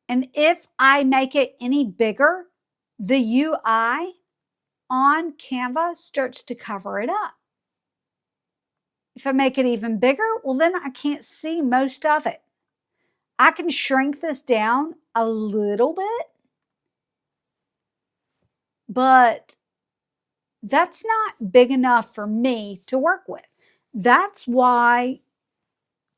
And if I make it any bigger, the UI on Canva starts to cover it up. If I make it even bigger, well, then I can't see most of it. I can shrink this down a little bit, but that's not big enough for me to work with. That's why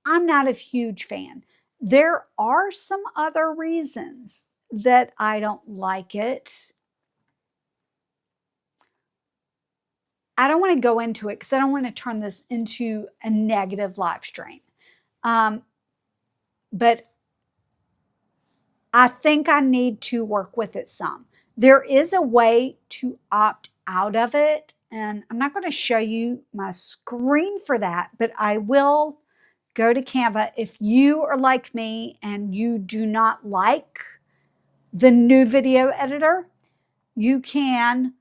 I'm not a huge fan. There are some other reasons that I don't like it. I don't want to go into it because I don't want to turn this into a negative live stream. But I think I need to work with it some. There is a way to opt out of it, and I'm not going to show you my screen for that, but I will go to Canva. If you are like me and you do not like the new video editor, you can,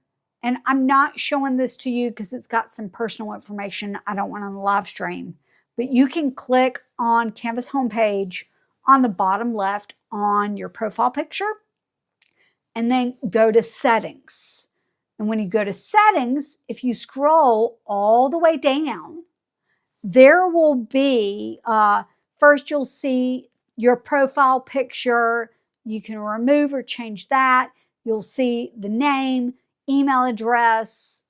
and I'm not showing this to you because it's got some personal information I don't want on the live stream, but you can click on Canva's homepage on the bottom left on your profile picture and then go to settings. And when you go to settings, if you scroll all the way down, there will be, first you'll see your profile picture. You can remove or change that. You'll see the name, email address,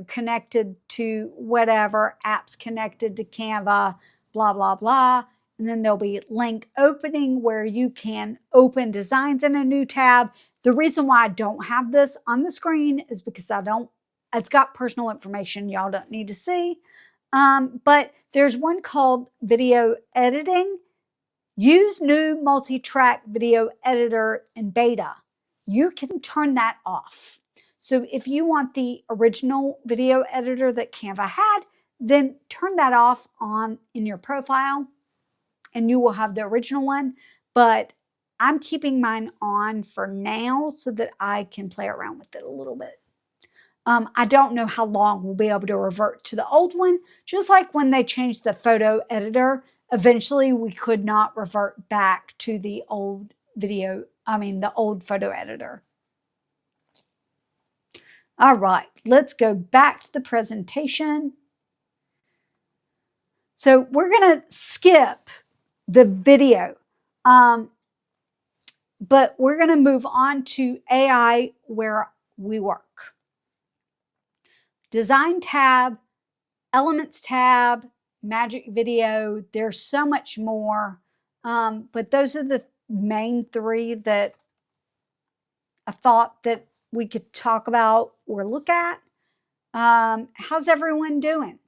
connected to whatever, apps connected to Canva, blah, blah, blah. And then there'll be link opening where you can open designs in a new tab. The reason why I don't have this on the screen is because it's got personal information y'all don't need to see. But there's one called video editing. Use new multi-track video editor in beta. You can turn that off. So if you want the original video editor that Canva had, then turn that off in your profile and you will have the original one. But I'm keeping mine on for now so that I can play around with it a little bit. I don't know how long we'll be able to revert to the old one. Just like when they changed the photo editor, eventually we could not revert back to the old the old photo editor. All right, let's go back to the presentation. So we're going to skip the video, but we're going to move on to AI where we work. Design tab, Elements tab, Magic Video. There's so much more, but those are the main three that I thought that we could talk about or look at. How's everyone doing?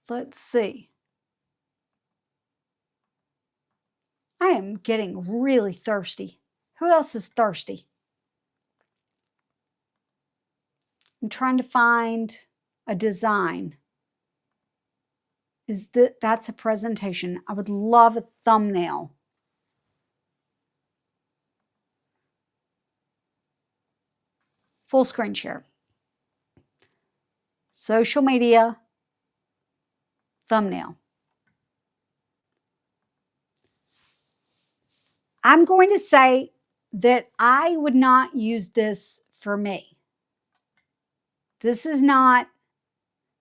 Let's see. I am getting really thirsty. Who else is thirsty? I'm trying to find a design. That's a presentation? I would love a thumbnail. Full screen share. Social media, thumbnail. I'm going to say that I would not use this for me. This is not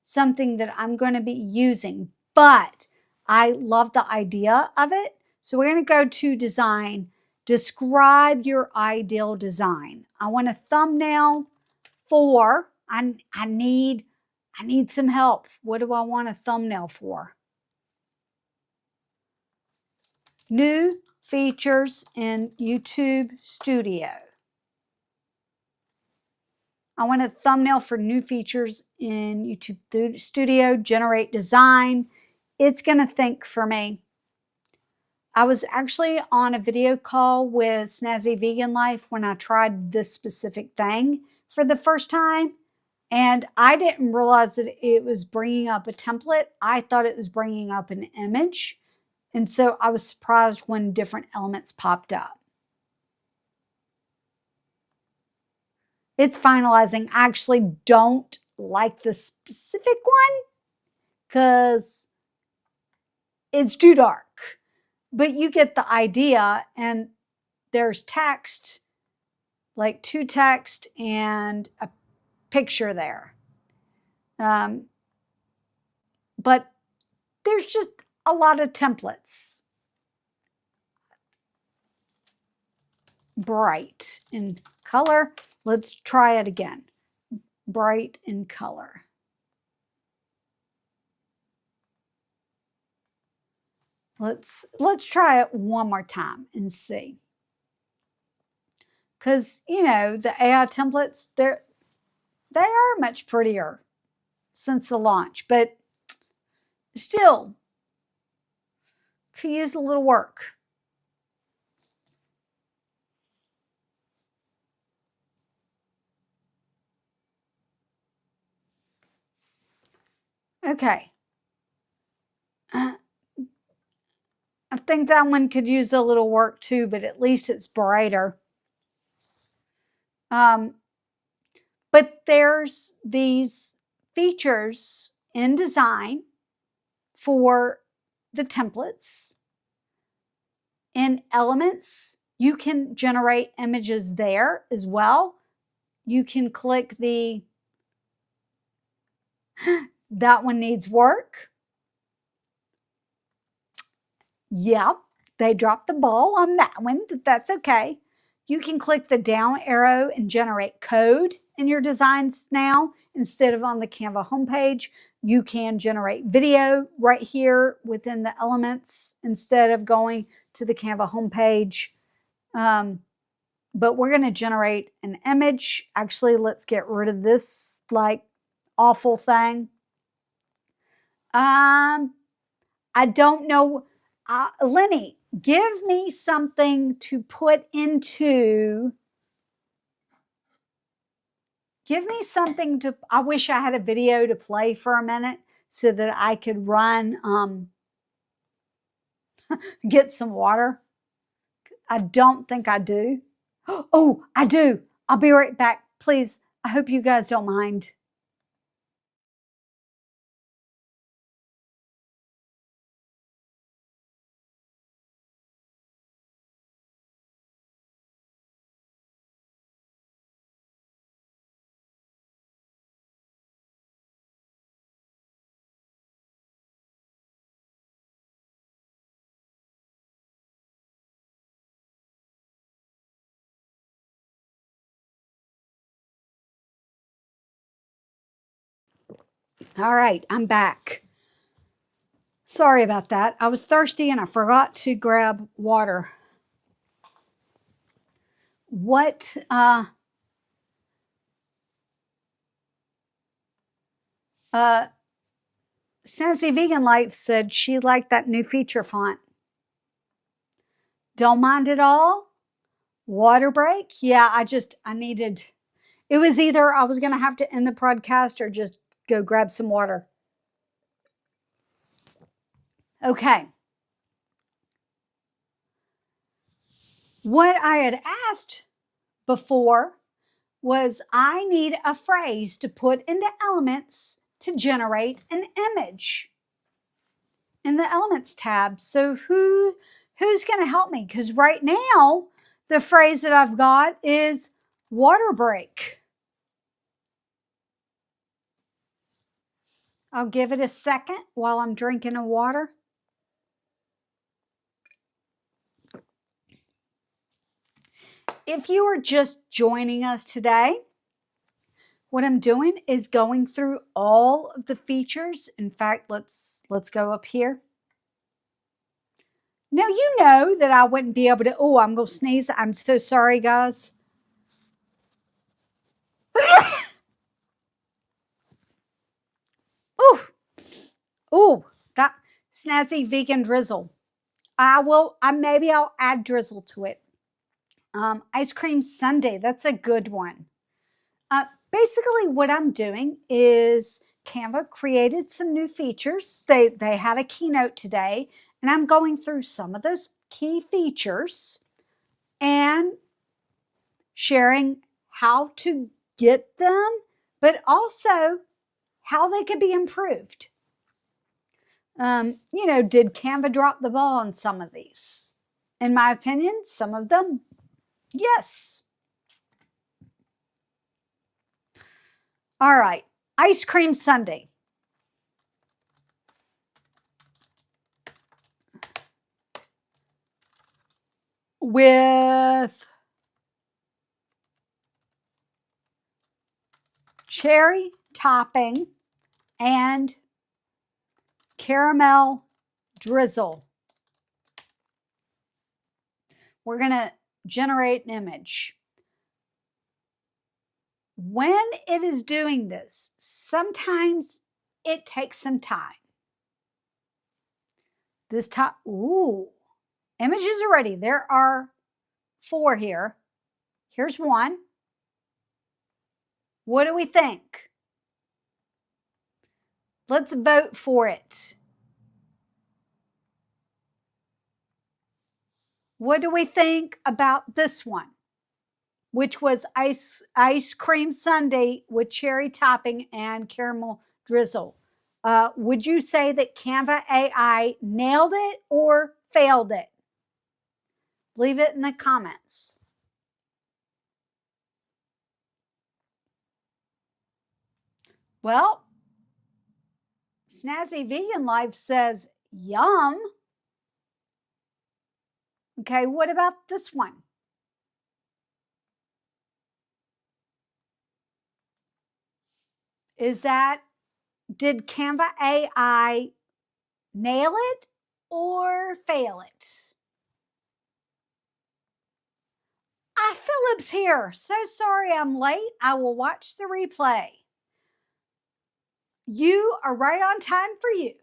something that I'm going to be using, but I love the idea of it. So we're going to go to design. Describe your ideal design. I want a thumbnail for, I need some help. What do I want a thumbnail for? New features in YouTube Studio. I want a thumbnail for new features in YouTube Studio, generate design. It's going to think for me. I was actually on a video call with Snazzy Vegan Life when I tried this specific thing for the first time. And I didn't realize that it was bringing up a template. I thought it was bringing up an image. And so I was surprised when different elements popped up. It's finalizing. I actually don't like the specific one because it's too dark. But you get the idea, and there's text, like 2 text and a picture there. But there's just a lot of templates. bright in color. Let's try it again. Bright in color. Let's try it one more time and see. Because, you know, the AI templates, they are much prettier since the launch, but still could use a little work. Okay. I think that one could use a little work too, but at least it's brighter. But there's these features in design for the templates. In Elements, you can generate images there as well. You can click the, that one needs work. Yeah, they dropped the ball on that one, but that's okay. You can click the down arrow and generate code in your designs now. Instead of on the Canva homepage, you can generate video right here within the Elements instead of going to the Canva homepage. But we're going to generate an image. Actually, let's get rid of this like awful thing. I don't know. Lenny, give me something to put into. Give me something to, I wish I had a video to play for a minute so that I could run, get some water. I don't think I do. Oh, I do. I'll be right back. Please, I hope you guys don't mind. All right, I'm back. Sorry about that. I was thirsty and I forgot to grab water. What Snazzy Vegan Life said she liked that new feature font. Don't mind at all. Water break? Yeah, I needed, it was either I was going to have to end the podcast or just go grab some water. Okay. What I had asked before was I need a phrase to put into Elements to generate an image in the Elements tab. So who's going to help me? Because right now, the phrase that I've got is water break. I'll give it a second while I'm drinking a water. If you are just joining us today, what I'm doing is going through all of the features. In fact, let's go up here. Now, you know that I wouldn't be able to, oh, I'm going to sneeze. I'm so sorry, guys. Oh, that snazzy vegan drizzle. Maybe I'll add drizzle to it. Ice cream sundae, that's a good one. Basically, what I'm doing is Canva created some new features. They had a keynote today, and I'm going through some of those key features and sharing how to get them, but also how they could be improved. You know, did Canva drop the ball on some of these? In my opinion, some of them, yes. All right, ice cream sundae. With cherry topping and caramel drizzle. We're going to generate an image. When it is doing this, sometimes it takes some time. This top, ooh, images are ready. There are 4 here. Here's one. What do we think? Let's vote for it. What do we think about this one, which was ice cream sundae with cherry topping and caramel drizzle? Would you say that Canva AI nailed it or failed it? Leave it in the comments. Well, Snazzy Vegan Life says, yum. Okay, what about this one? Did Canva AI nail it or fail it? Philip's here. So sorry I'm late. I will watch the replay. You are right on time for you.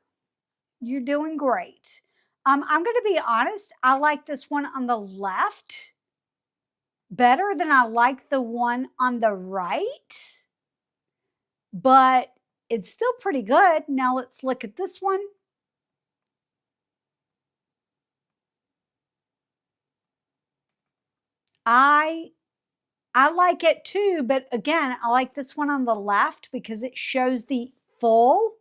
You're doing great. I'm going to be honest. I like this one on the left better than I like the one on the right, but it's still pretty good. Now let's look at this one. I like it too, but again, I like this one on the left because it shows the full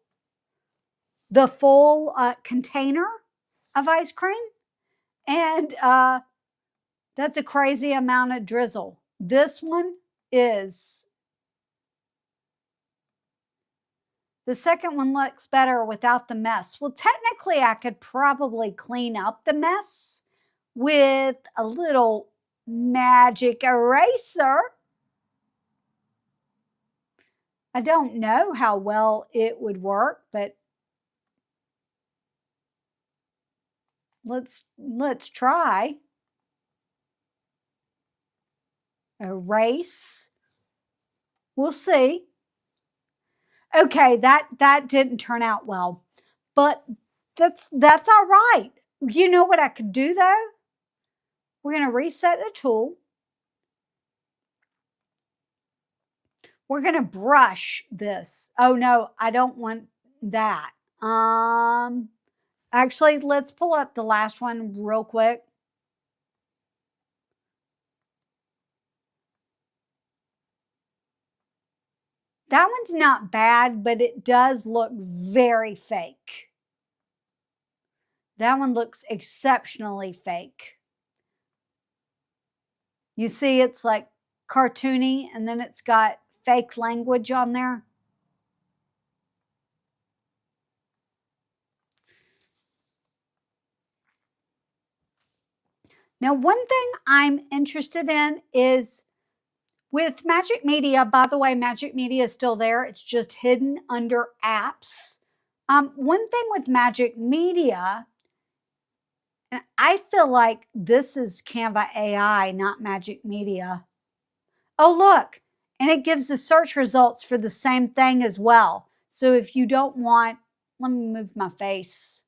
container of ice cream. And that's a crazy amount of drizzle. This one is. The second one looks better without the mess. Well, technically, I could probably clean up the mess with a little magic eraser. I don't know how well it would work, but let's try. Erase. We'll see. Okay, that didn't turn out well, but that's all right. You know what I could do though? We're going to reset the tool. We're going to brush this. Oh no, I don't want that. Actually, let's pull up the last one real quick. That one's not bad, but it does look very fake. That one looks exceptionally fake. You see, it's like cartoony, and then it's got fake language on there. Now, one thing I'm interested in is with Magic Media. By the way, Magic Media is still there. It's just hidden under apps. One thing with Magic Media, and I feel like this is Canva AI, not Magic Media. Oh, look, and it gives the search results for the same thing as well. So if you don't want, let me move my face.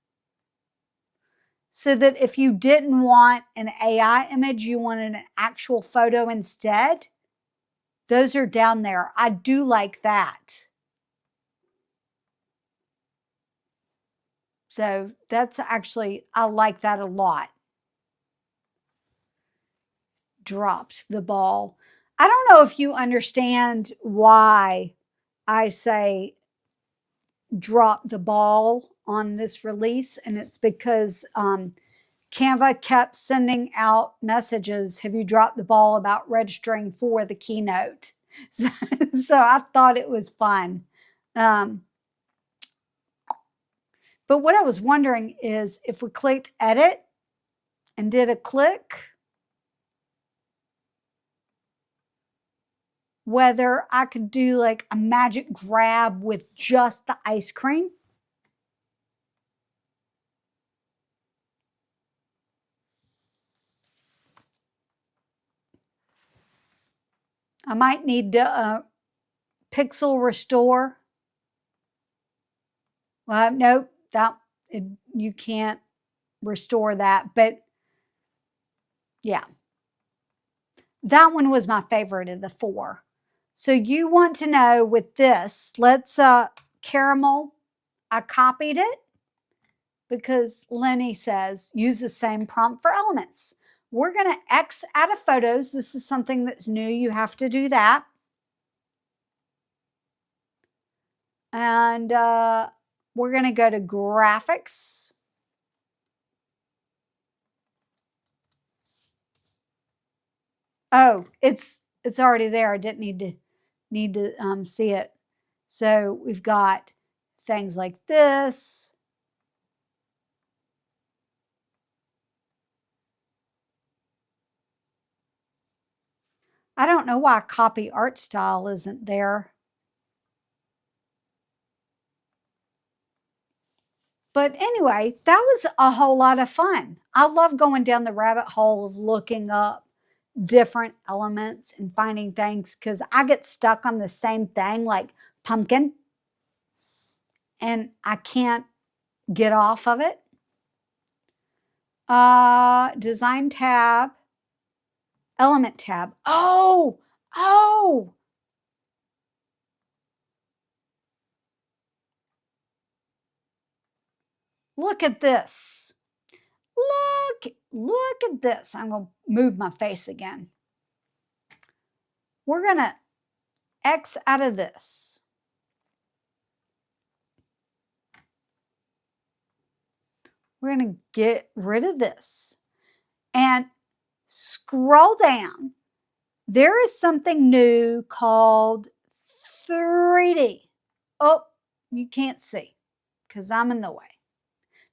So that if you didn't want an AI image, you wanted an actual photo instead, those are down there. I do like that. So that's actually, I like that a lot. Dropped the ball. I don't know if you understand why I say drop the ball on this release, and it's because Canva kept sending out messages, have you dropped the ball about registering for the keynote? So I thought it was fun. But what I was wondering is if we clicked edit and did a click, whether I could do like a magic grab with just the ice cream. I might need to pixel restore. Well, nope, you can't restore that, but yeah. That one was my favorite of the 4. So you want to know with this, let's caramel. I copied it because Lenny says use the same prompt for elements. We're going to X out of photos. This is something that's new. You have to do that. And we're going to go to graphics. Oh, it's already there. I didn't need to see it. So we've got things like this. I don't know why copy art style isn't there. But anyway, that was a whole lot of fun. I love going down the rabbit hole of looking up different elements and finding things because I get stuck on the same thing like pumpkin and I can't get off of it. Design tab, element tab. Oh, look at this. Look at this. I'm going to move my face again. We're going to X out of this. We're going to get rid of this and scroll down. There is something new called 3D. Oh, you can't see because I'm in the way.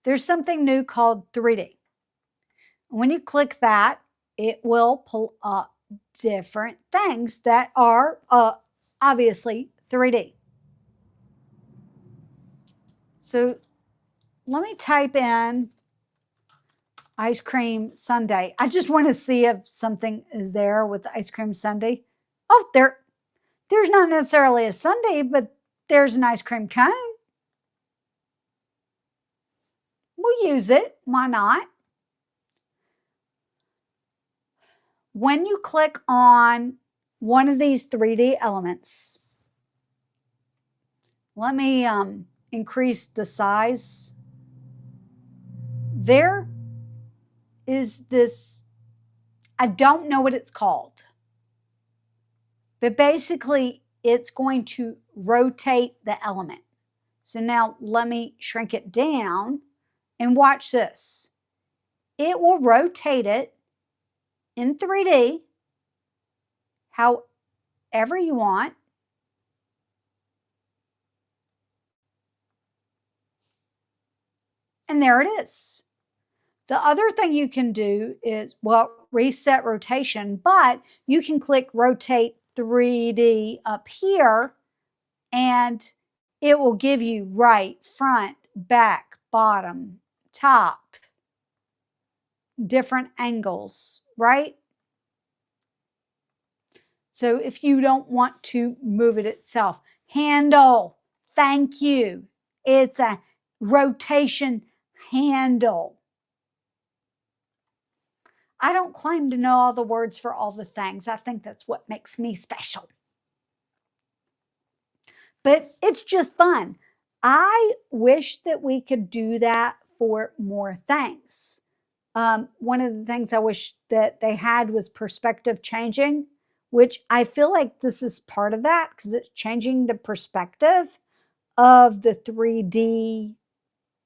There's something new called 3D. When you click that, it will pull up different things that are obviously 3D. So let me type in ice cream sundae. I just want to see if something is there with the ice cream sundae. Oh, there's not necessarily a sundae, but there's an ice cream cone. We'll use it. Why not? When you click on one of these 3D elements, let me increase the size. There is this, I don't know what it's called, but basically it's going to rotate the element. So now let me shrink it down and watch this. It will rotate it in 3D however you want. And there it is. The other thing you can do is, well, reset rotation, but you can click rotate 3D up here and it will give you right, front, back, bottom, top, different angles, right? So if you don't want to move it itself, handle, thank you. It's a rotation handle. I don't claim to know all the words for all the things. I think that's what makes me special. But it's just fun. I wish that we could do that for more things. One of the things I wish that they had was perspective changing, which I feel like this is part of that because it's changing the perspective of the 3D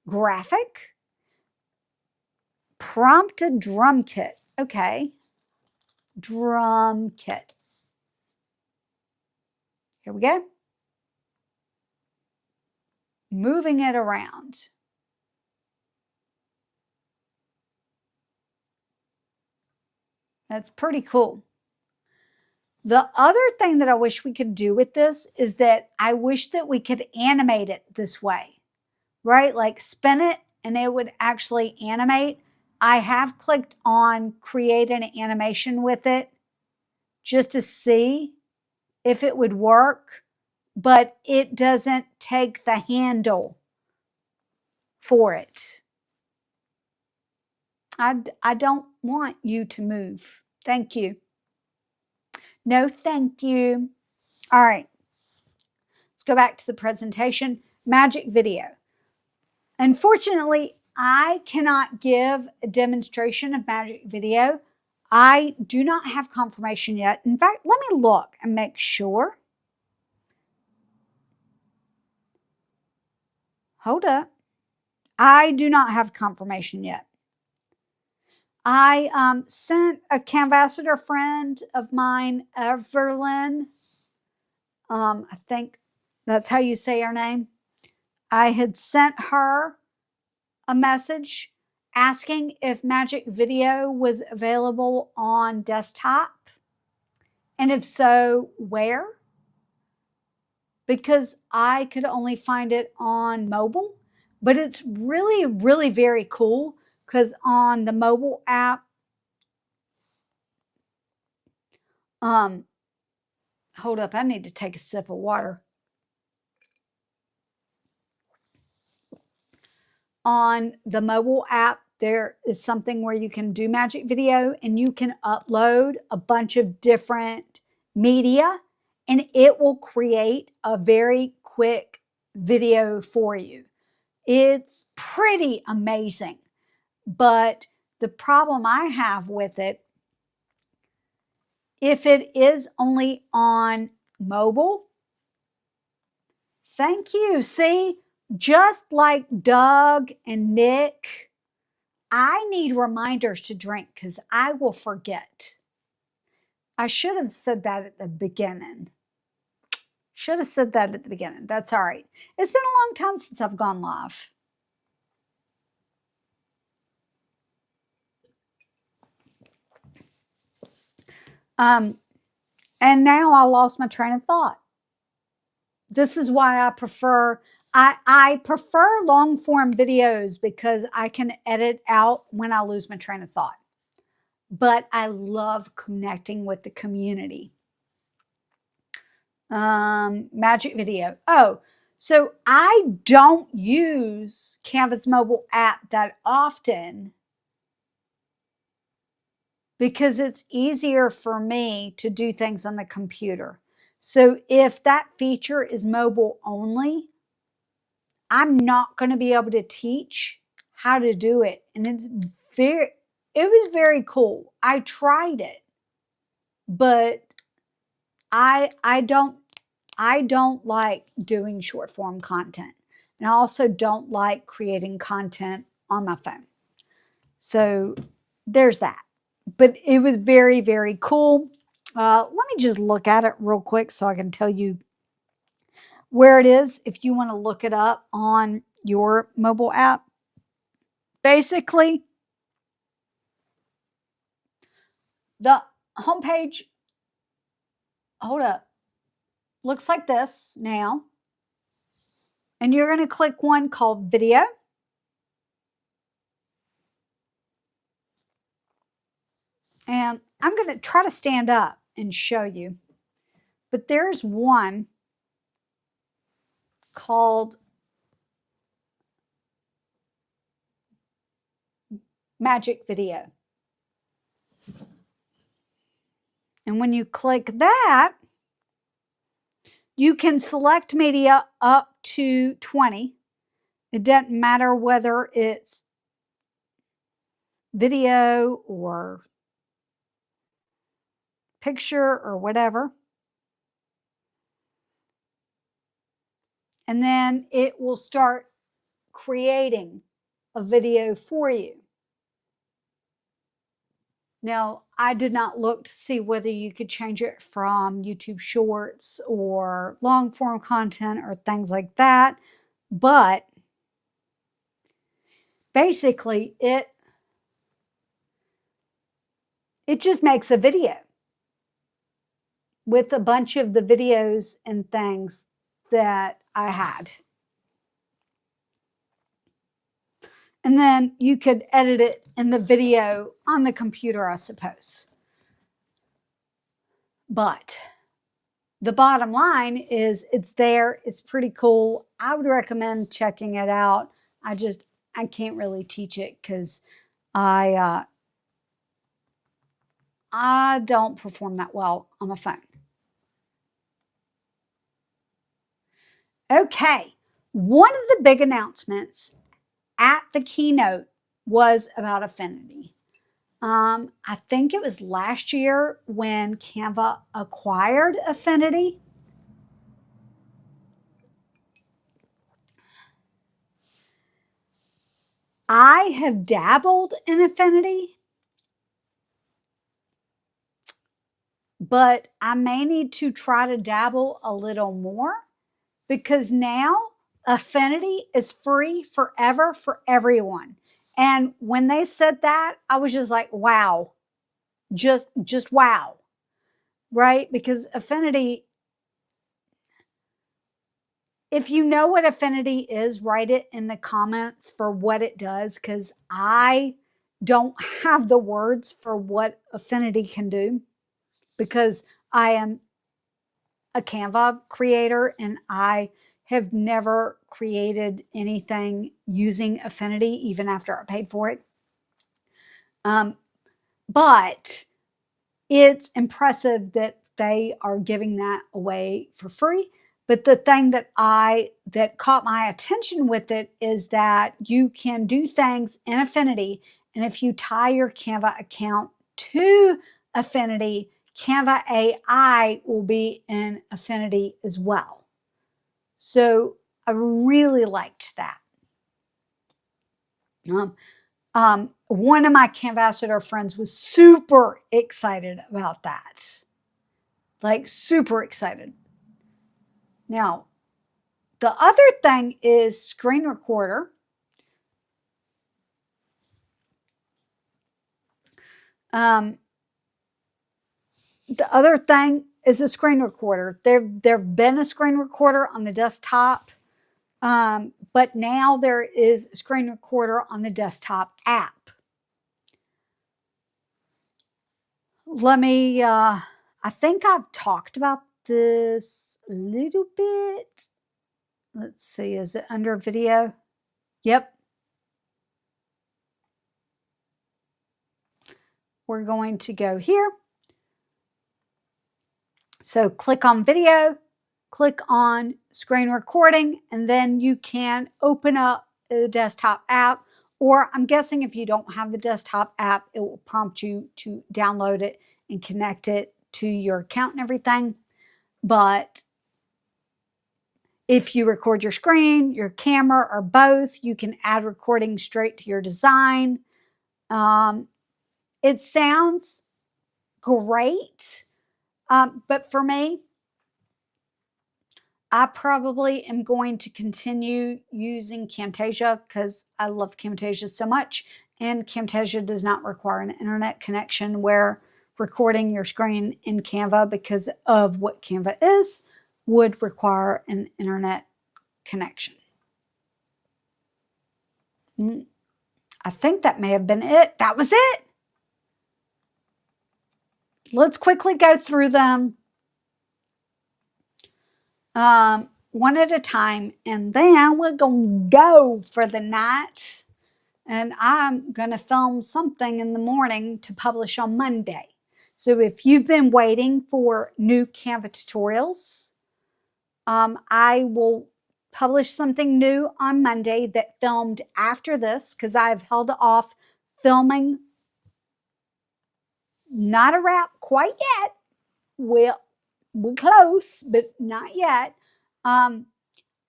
graphic. Prompted drum kit. Okay. Drum kit. Here we go. Moving it around. That's pretty cool. The other thing that I wish we could do with this is that I wish that we could animate it this way, right? Like spin it and it would actually animate. I have clicked on create an animation with it just to see if it would work, but it doesn't take the handle for it. I don't want you to move. Thank you. No, thank you. All right. Let's go back to the presentation. Magic video. Unfortunately, I cannot give a demonstration of magic video. I do not have confirmation yet. In fact, let me look and make sure. Hold up. I do not have confirmation yet. I sent a Canvassador friend of mine, Everlyn. I think that's how you say her name. I had sent her a message asking if Magic Video was available on desktop, and if so, where? Because I could only find it on mobile, but it's really, really very cool because on the mobile app, hold up, I need to take a sip of water. On the mobile app, there is something where you can do Magic Video and you can upload a bunch of different media and it will create a very quick video for you. It's pretty amazing. But the problem I have with it, if it is only on mobile, thank you. See, just like Doug and Nick, I need reminders to drink because I will forget. I should have said that at the beginning. Should have said that at the beginning. That's all right. It's been a long time since I've gone live. And now I lost my train of thought. This is why I prefer long form videos because I can edit out when I lose my train of thought. But I love connecting with the community. Magic Video. Oh, so I don't use Canva's mobile app that often because it's easier for me to do things on the computer. So if that feature is mobile only, I'm not going to be able to teach how to do it. And it was very cool. I tried it, but I don't like doing short form content. And I also don't like creating content on my phone. So there's that. But it was very, very cool. Let me just look at it real quick so I can tell you where it is if you want to look it up on your mobile app. Basically, the homepage, hold up, looks like this now. And you're going to click one called Video. And I'm going to try to stand up and show you. But there's one called Magic Video. And when you click that, you can select media up to 20. It doesn't matter whether it's video or picture or whatever. And then it will start creating a video for you. Now, I did not look to see whether you could change it from YouTube Shorts or long form content or things like that, but basically it just makes a video. with a bunch of the videos and things that I had. And then you could edit it in the video on the computer, I suppose. But the bottom line is it's there. It's pretty cool. I would recommend checking it out. I can't really teach it because I don't perform that well on my phone. Okay, one of the big announcements at the keynote was about Affinity. I think it was last year when Canva acquired Affinity. I have dabbled in Affinity, but I may need to try to dabble a little more because now Affinity is free forever for everyone. And when they said that, I was just like, wow, just wow, right? Because Affinity, if you know what Affinity is, write it in the comments for what it does, because I don't have the words for what Affinity can do, because I am a Canva creator and I have never created anything using Affinity, even after I paid for it. But it's impressive that they are giving that away for free. But the thing that caught my attention with it is that you can do things in Affinity, and if you tie your Canva account to Affinity, Canva AI will be in Affinity as well. So I really liked that. One of my Canvassador friends was super excited about that. Like super excited. Now, the other thing is screen recorder. The other thing is a screen recorder. There've been a screen recorder on the desktop, but now there is a screen recorder on the desktop app. I think I've talked about this a little bit. Let's see, is it under video? Yep. We're going to go here. So click on video, click on screen recording, and then you can open up the desktop app. Or I'm guessing if you don't have the desktop app, it will prompt you to download it and connect it to your account and everything. But if you record your screen, your camera, or both, you can add recording straight to your design. It sounds great, but for me, I probably am going to continue using Camtasia because I love Camtasia so much, and Camtasia does not require an internet connection, where recording your screen in Canva, because of what Canva is, would require an internet connection. I think that may have been it. That was it. Let's quickly go through them one at a time, and then we're going to go for the night. And I'm going to film something in the morning to publish on Monday. So if you've been waiting for new Canva tutorials, I will publish something new on Monday that filmed after this, because I've held off filming. Not a wrap quite yet. We're close, but not yet. I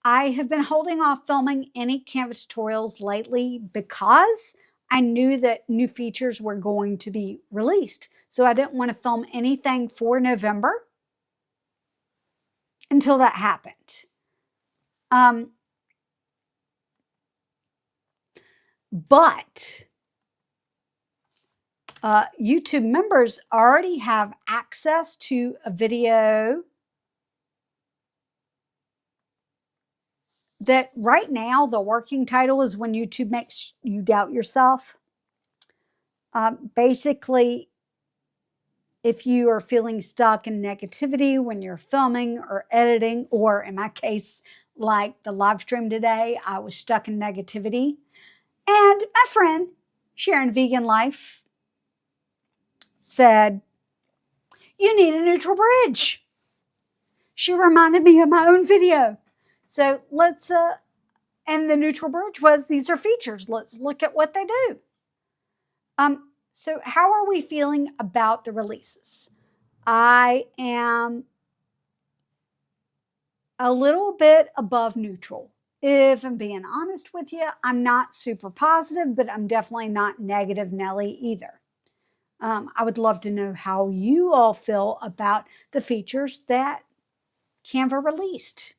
have been holding off filming any Canva tutorials lately because I knew that new features were going to be released. So I didn't want to film anything for November until that happened. But YouTube members already have access to a video that right now the working title is when YouTube makes you doubt yourself. Basically, if you are feeling stuck in negativity when you're filming or editing, or in my case, like the live stream today, I was stuck in negativity. And my friend, Sharon Vegan Life, said, "You need a neutral bridge." She reminded me of my own video. So let's, and the neutral bridge was, these are features. Let's look at what they do. So how are we feeling about the releases? I am a little bit above neutral. If I'm being honest with you, I'm not super positive, but I'm definitely not negative Nelly either. I would love to know how you all feel about the features that Canva released.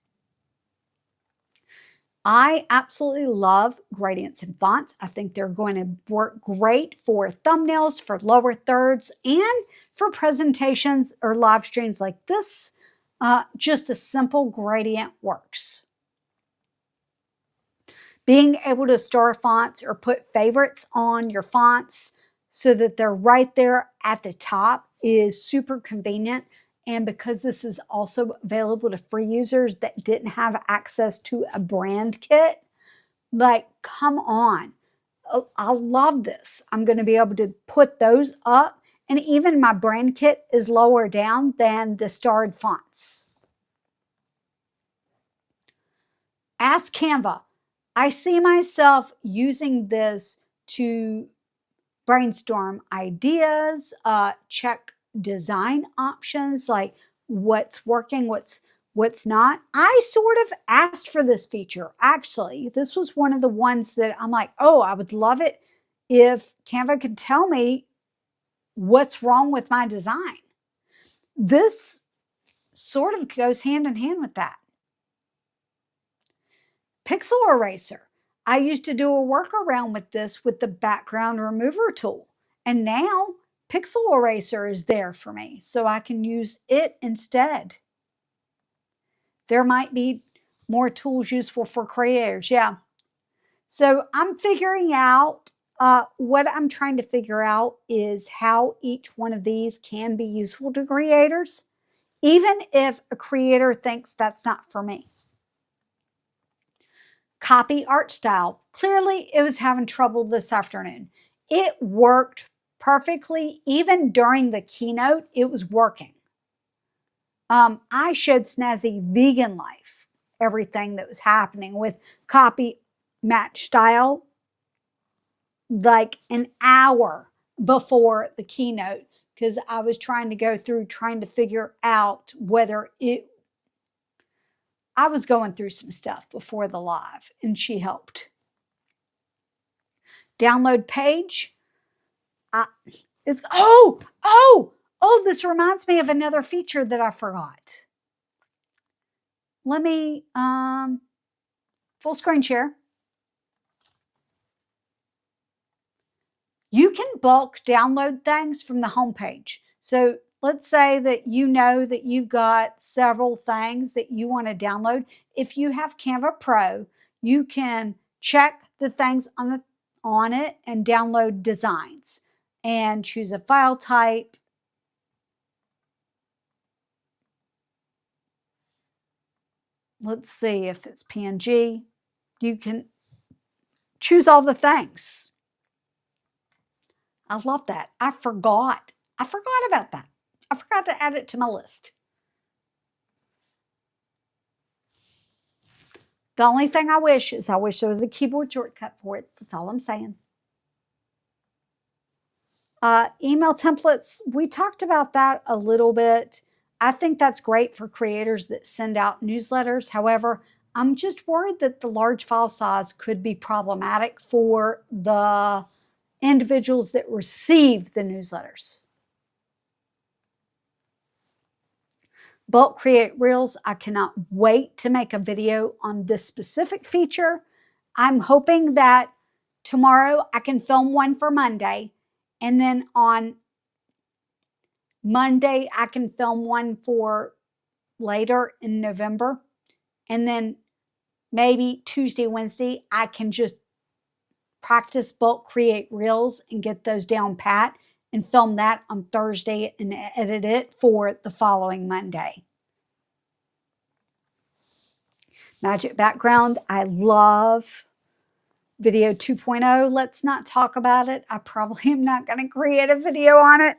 I absolutely love gradients and fonts. I think they're going to work great for thumbnails, for lower thirds, and for presentations or live streams like this. Just a simple gradient works. Being able to store fonts or put favorites on your fonts so that they're right there at the top is super convenient. And because this is also available to free users that didn't have access to a brand kit, like, come on. I love this. I'm going to be able to put those up. And even my brand kit is lower down than the starred fonts. Ask Canva. I see myself using this to brainstorm ideas, check design options, like what's working, what's not. I sort of asked for this feature. Actually, this was one of the ones that I'm like, oh, I would love it if Canva could tell me what's wrong with my design. This sort of goes hand in hand with that. Pixel eraser. I used to do a workaround with this with the background remover tool. And now pixel eraser is there for me, so I can use it instead. There might be more tools useful for creators. Yeah. So I'm figuring out, what I'm trying to figure out is how each one of these can be useful to creators, even if a creator thinks that's not for me. Copy art style. Clearly, it was having trouble this afternoon. It worked perfectly. Even during the keynote, it was working. I showed Snazzy Vegan Life everything that was happening with copy match style like an hour before the keynote, because I was trying to go through trying to figure out whether I was going through some stuff before the live, and she helped. Download page. This reminds me of another feature that I forgot. Let me full screen share. You can bulk download things from the homepage. So let's say that you know that you've got several things that you want to download. If you have Canva Pro, you can check the things on it and download designs and choose a file type. Let's see if it's PNG. You can choose all the things. I love that. I forgot about that. I forgot to add it to my list. The only thing I wish there was a keyboard shortcut for it. That's all I'm saying. Email templates. We talked about that a little bit. I think that's great for creators that send out newsletters. However, I'm just worried that the large file size could be problematic for the individuals that receive the newsletters. Bulk create reels. I cannot wait to make a video on this specific feature. I'm hoping that tomorrow I can film one for Monday, And then on Monday, I can film one for later in November. And then maybe Tuesday, Wednesday, I can just practice bulk create reels and get those down pat and film that on Thursday and edit it for the following Monday. Magic background. I love video 2.0. Let's not talk about it. I probably am not going to create a video on it.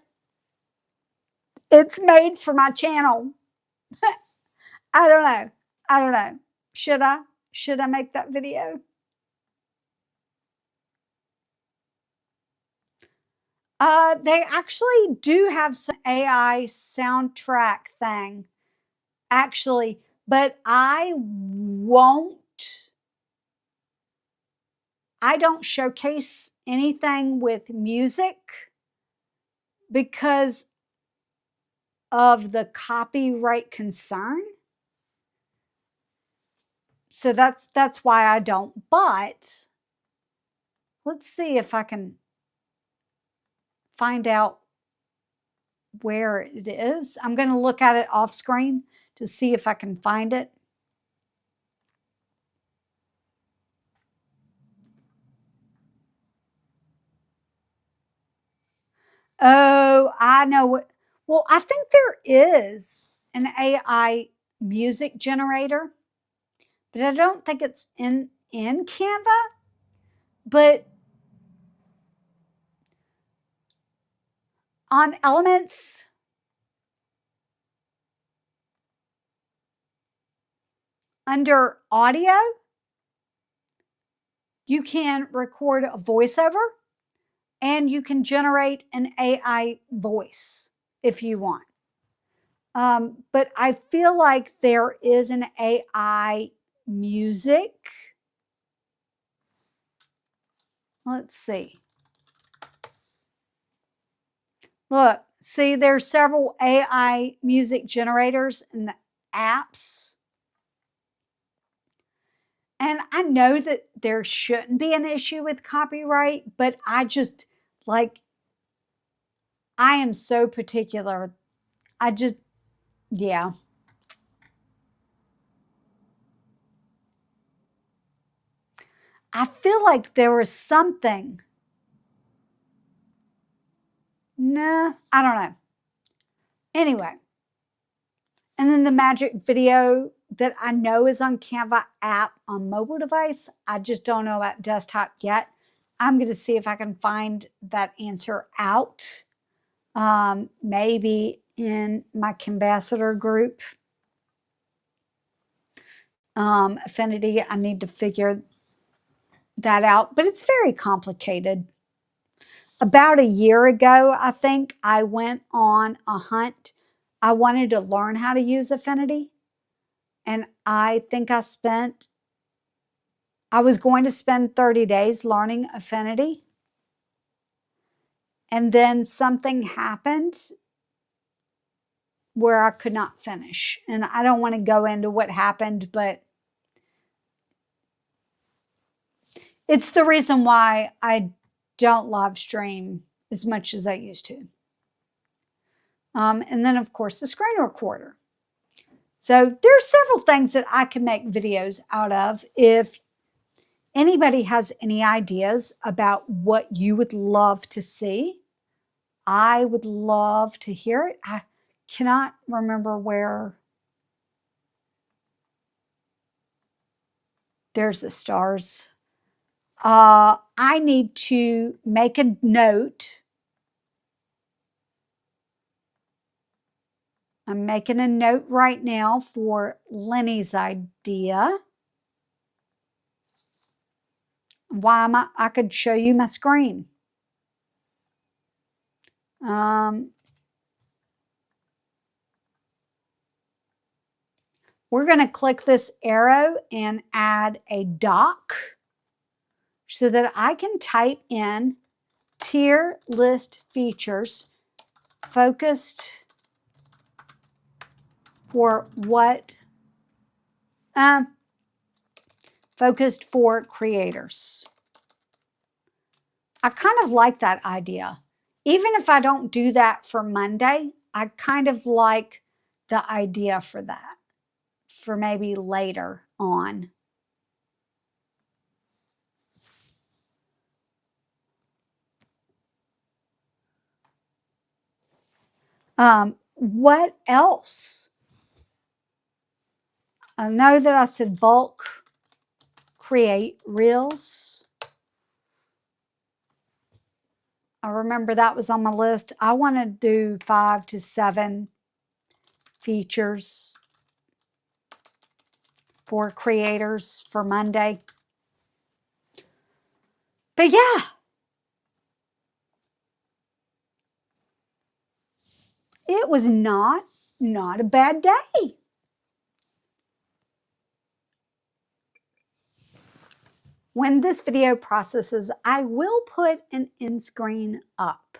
It's made for my channel. I don't know. I don't know. Should I? Should I make that video? They actually do have some AI soundtrack thing, actually, but I don't showcase anything with music because of the copyright concern. So that's why I don't. But let's see if I can find out where it is. I'm going to look at it off screen to see if I can find it. Oh, I know what. Well, I think there is an AI music generator, but I don't think it's in Canva. But on Elements, under audio, you can record a voiceover and you can generate an AI voice if you want. But I feel like there is an AI music. Let's see. Look, see, there's several AI music generators in the apps. And I know that there shouldn't be an issue with copyright, but I just like, I am so particular. Yeah. I feel like there was something. Nah, I don't know. Anyway. And then the magic video that I know is on Canva app on mobile device. I just don't know about desktop yet. I'm going to see if I can find that answer out. Maybe in my Canvassador group. Affinity, I need to figure that out, but it's very complicated. About a year ago, I think, I went on a hunt. I wanted to learn how to use Affinity. And I think I was going to spend 30 days learning Affinity. And then something happened where I could not finish. And I don't want to go into what happened, but it's the reason why I don't live stream as much as I used to. And then, of course, the screen recorder. So there's several things that I can make videos out of. If anybody has any ideas about what you would love to see, I would love to hear it. I cannot remember where. There's the stars. I need to make a note. I'm making a note right now for Lenny's idea. Why I could show you my screen. We're going to click this arrow and add a doc so that I can type in tier list features focused for what? Focused for creators. I kind of like that idea. even if I don't do that for Monday, I kind of like the idea for that, for maybe later on. What else? I know that I said bulk create reels. I remember that was on my list. I want to do 5 to 7 features for creators for Monday. But yeah, it was not a bad day. When this video processes, I will put an end screen up.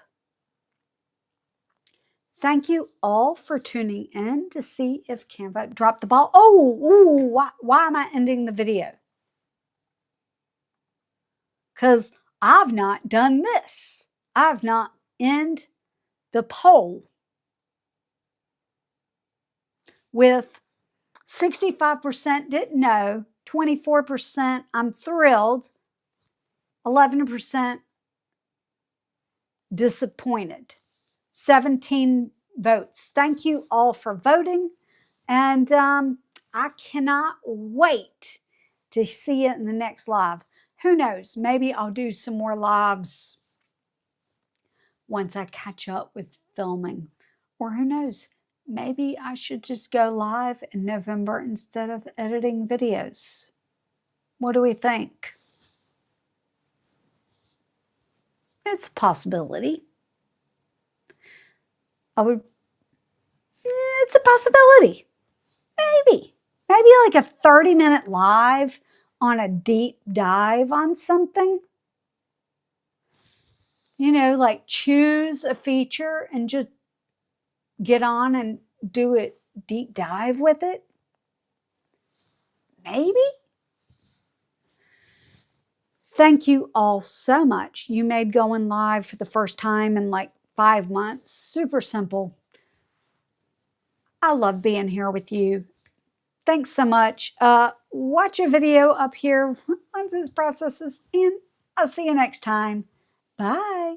Thank you all for tuning in to see if Canva dropped the ball. Why am I ending the video? Because I've not done this. I've not ended the poll with 65% didn't know, 24% I'm thrilled, 11% disappointed. 17 votes. Thank you all for voting. And I cannot wait to see it in the next live. Who knows? Maybe I'll do some more lives once I catch up with filming. Or who knows? Maybe I should just go live in November instead of editing videos. What do we think? It's a possibility. It's a possibility. Maybe like a 30-minute live on a deep dive on something. You know, like choose a feature and just get on and do a deep dive with it. Maybe. Thank you all so much. You made going live for the first time in like 5 months super simple. I love being here with you. Thanks so much. Watch a video up here once this processes, and I'll see you next time. Bye.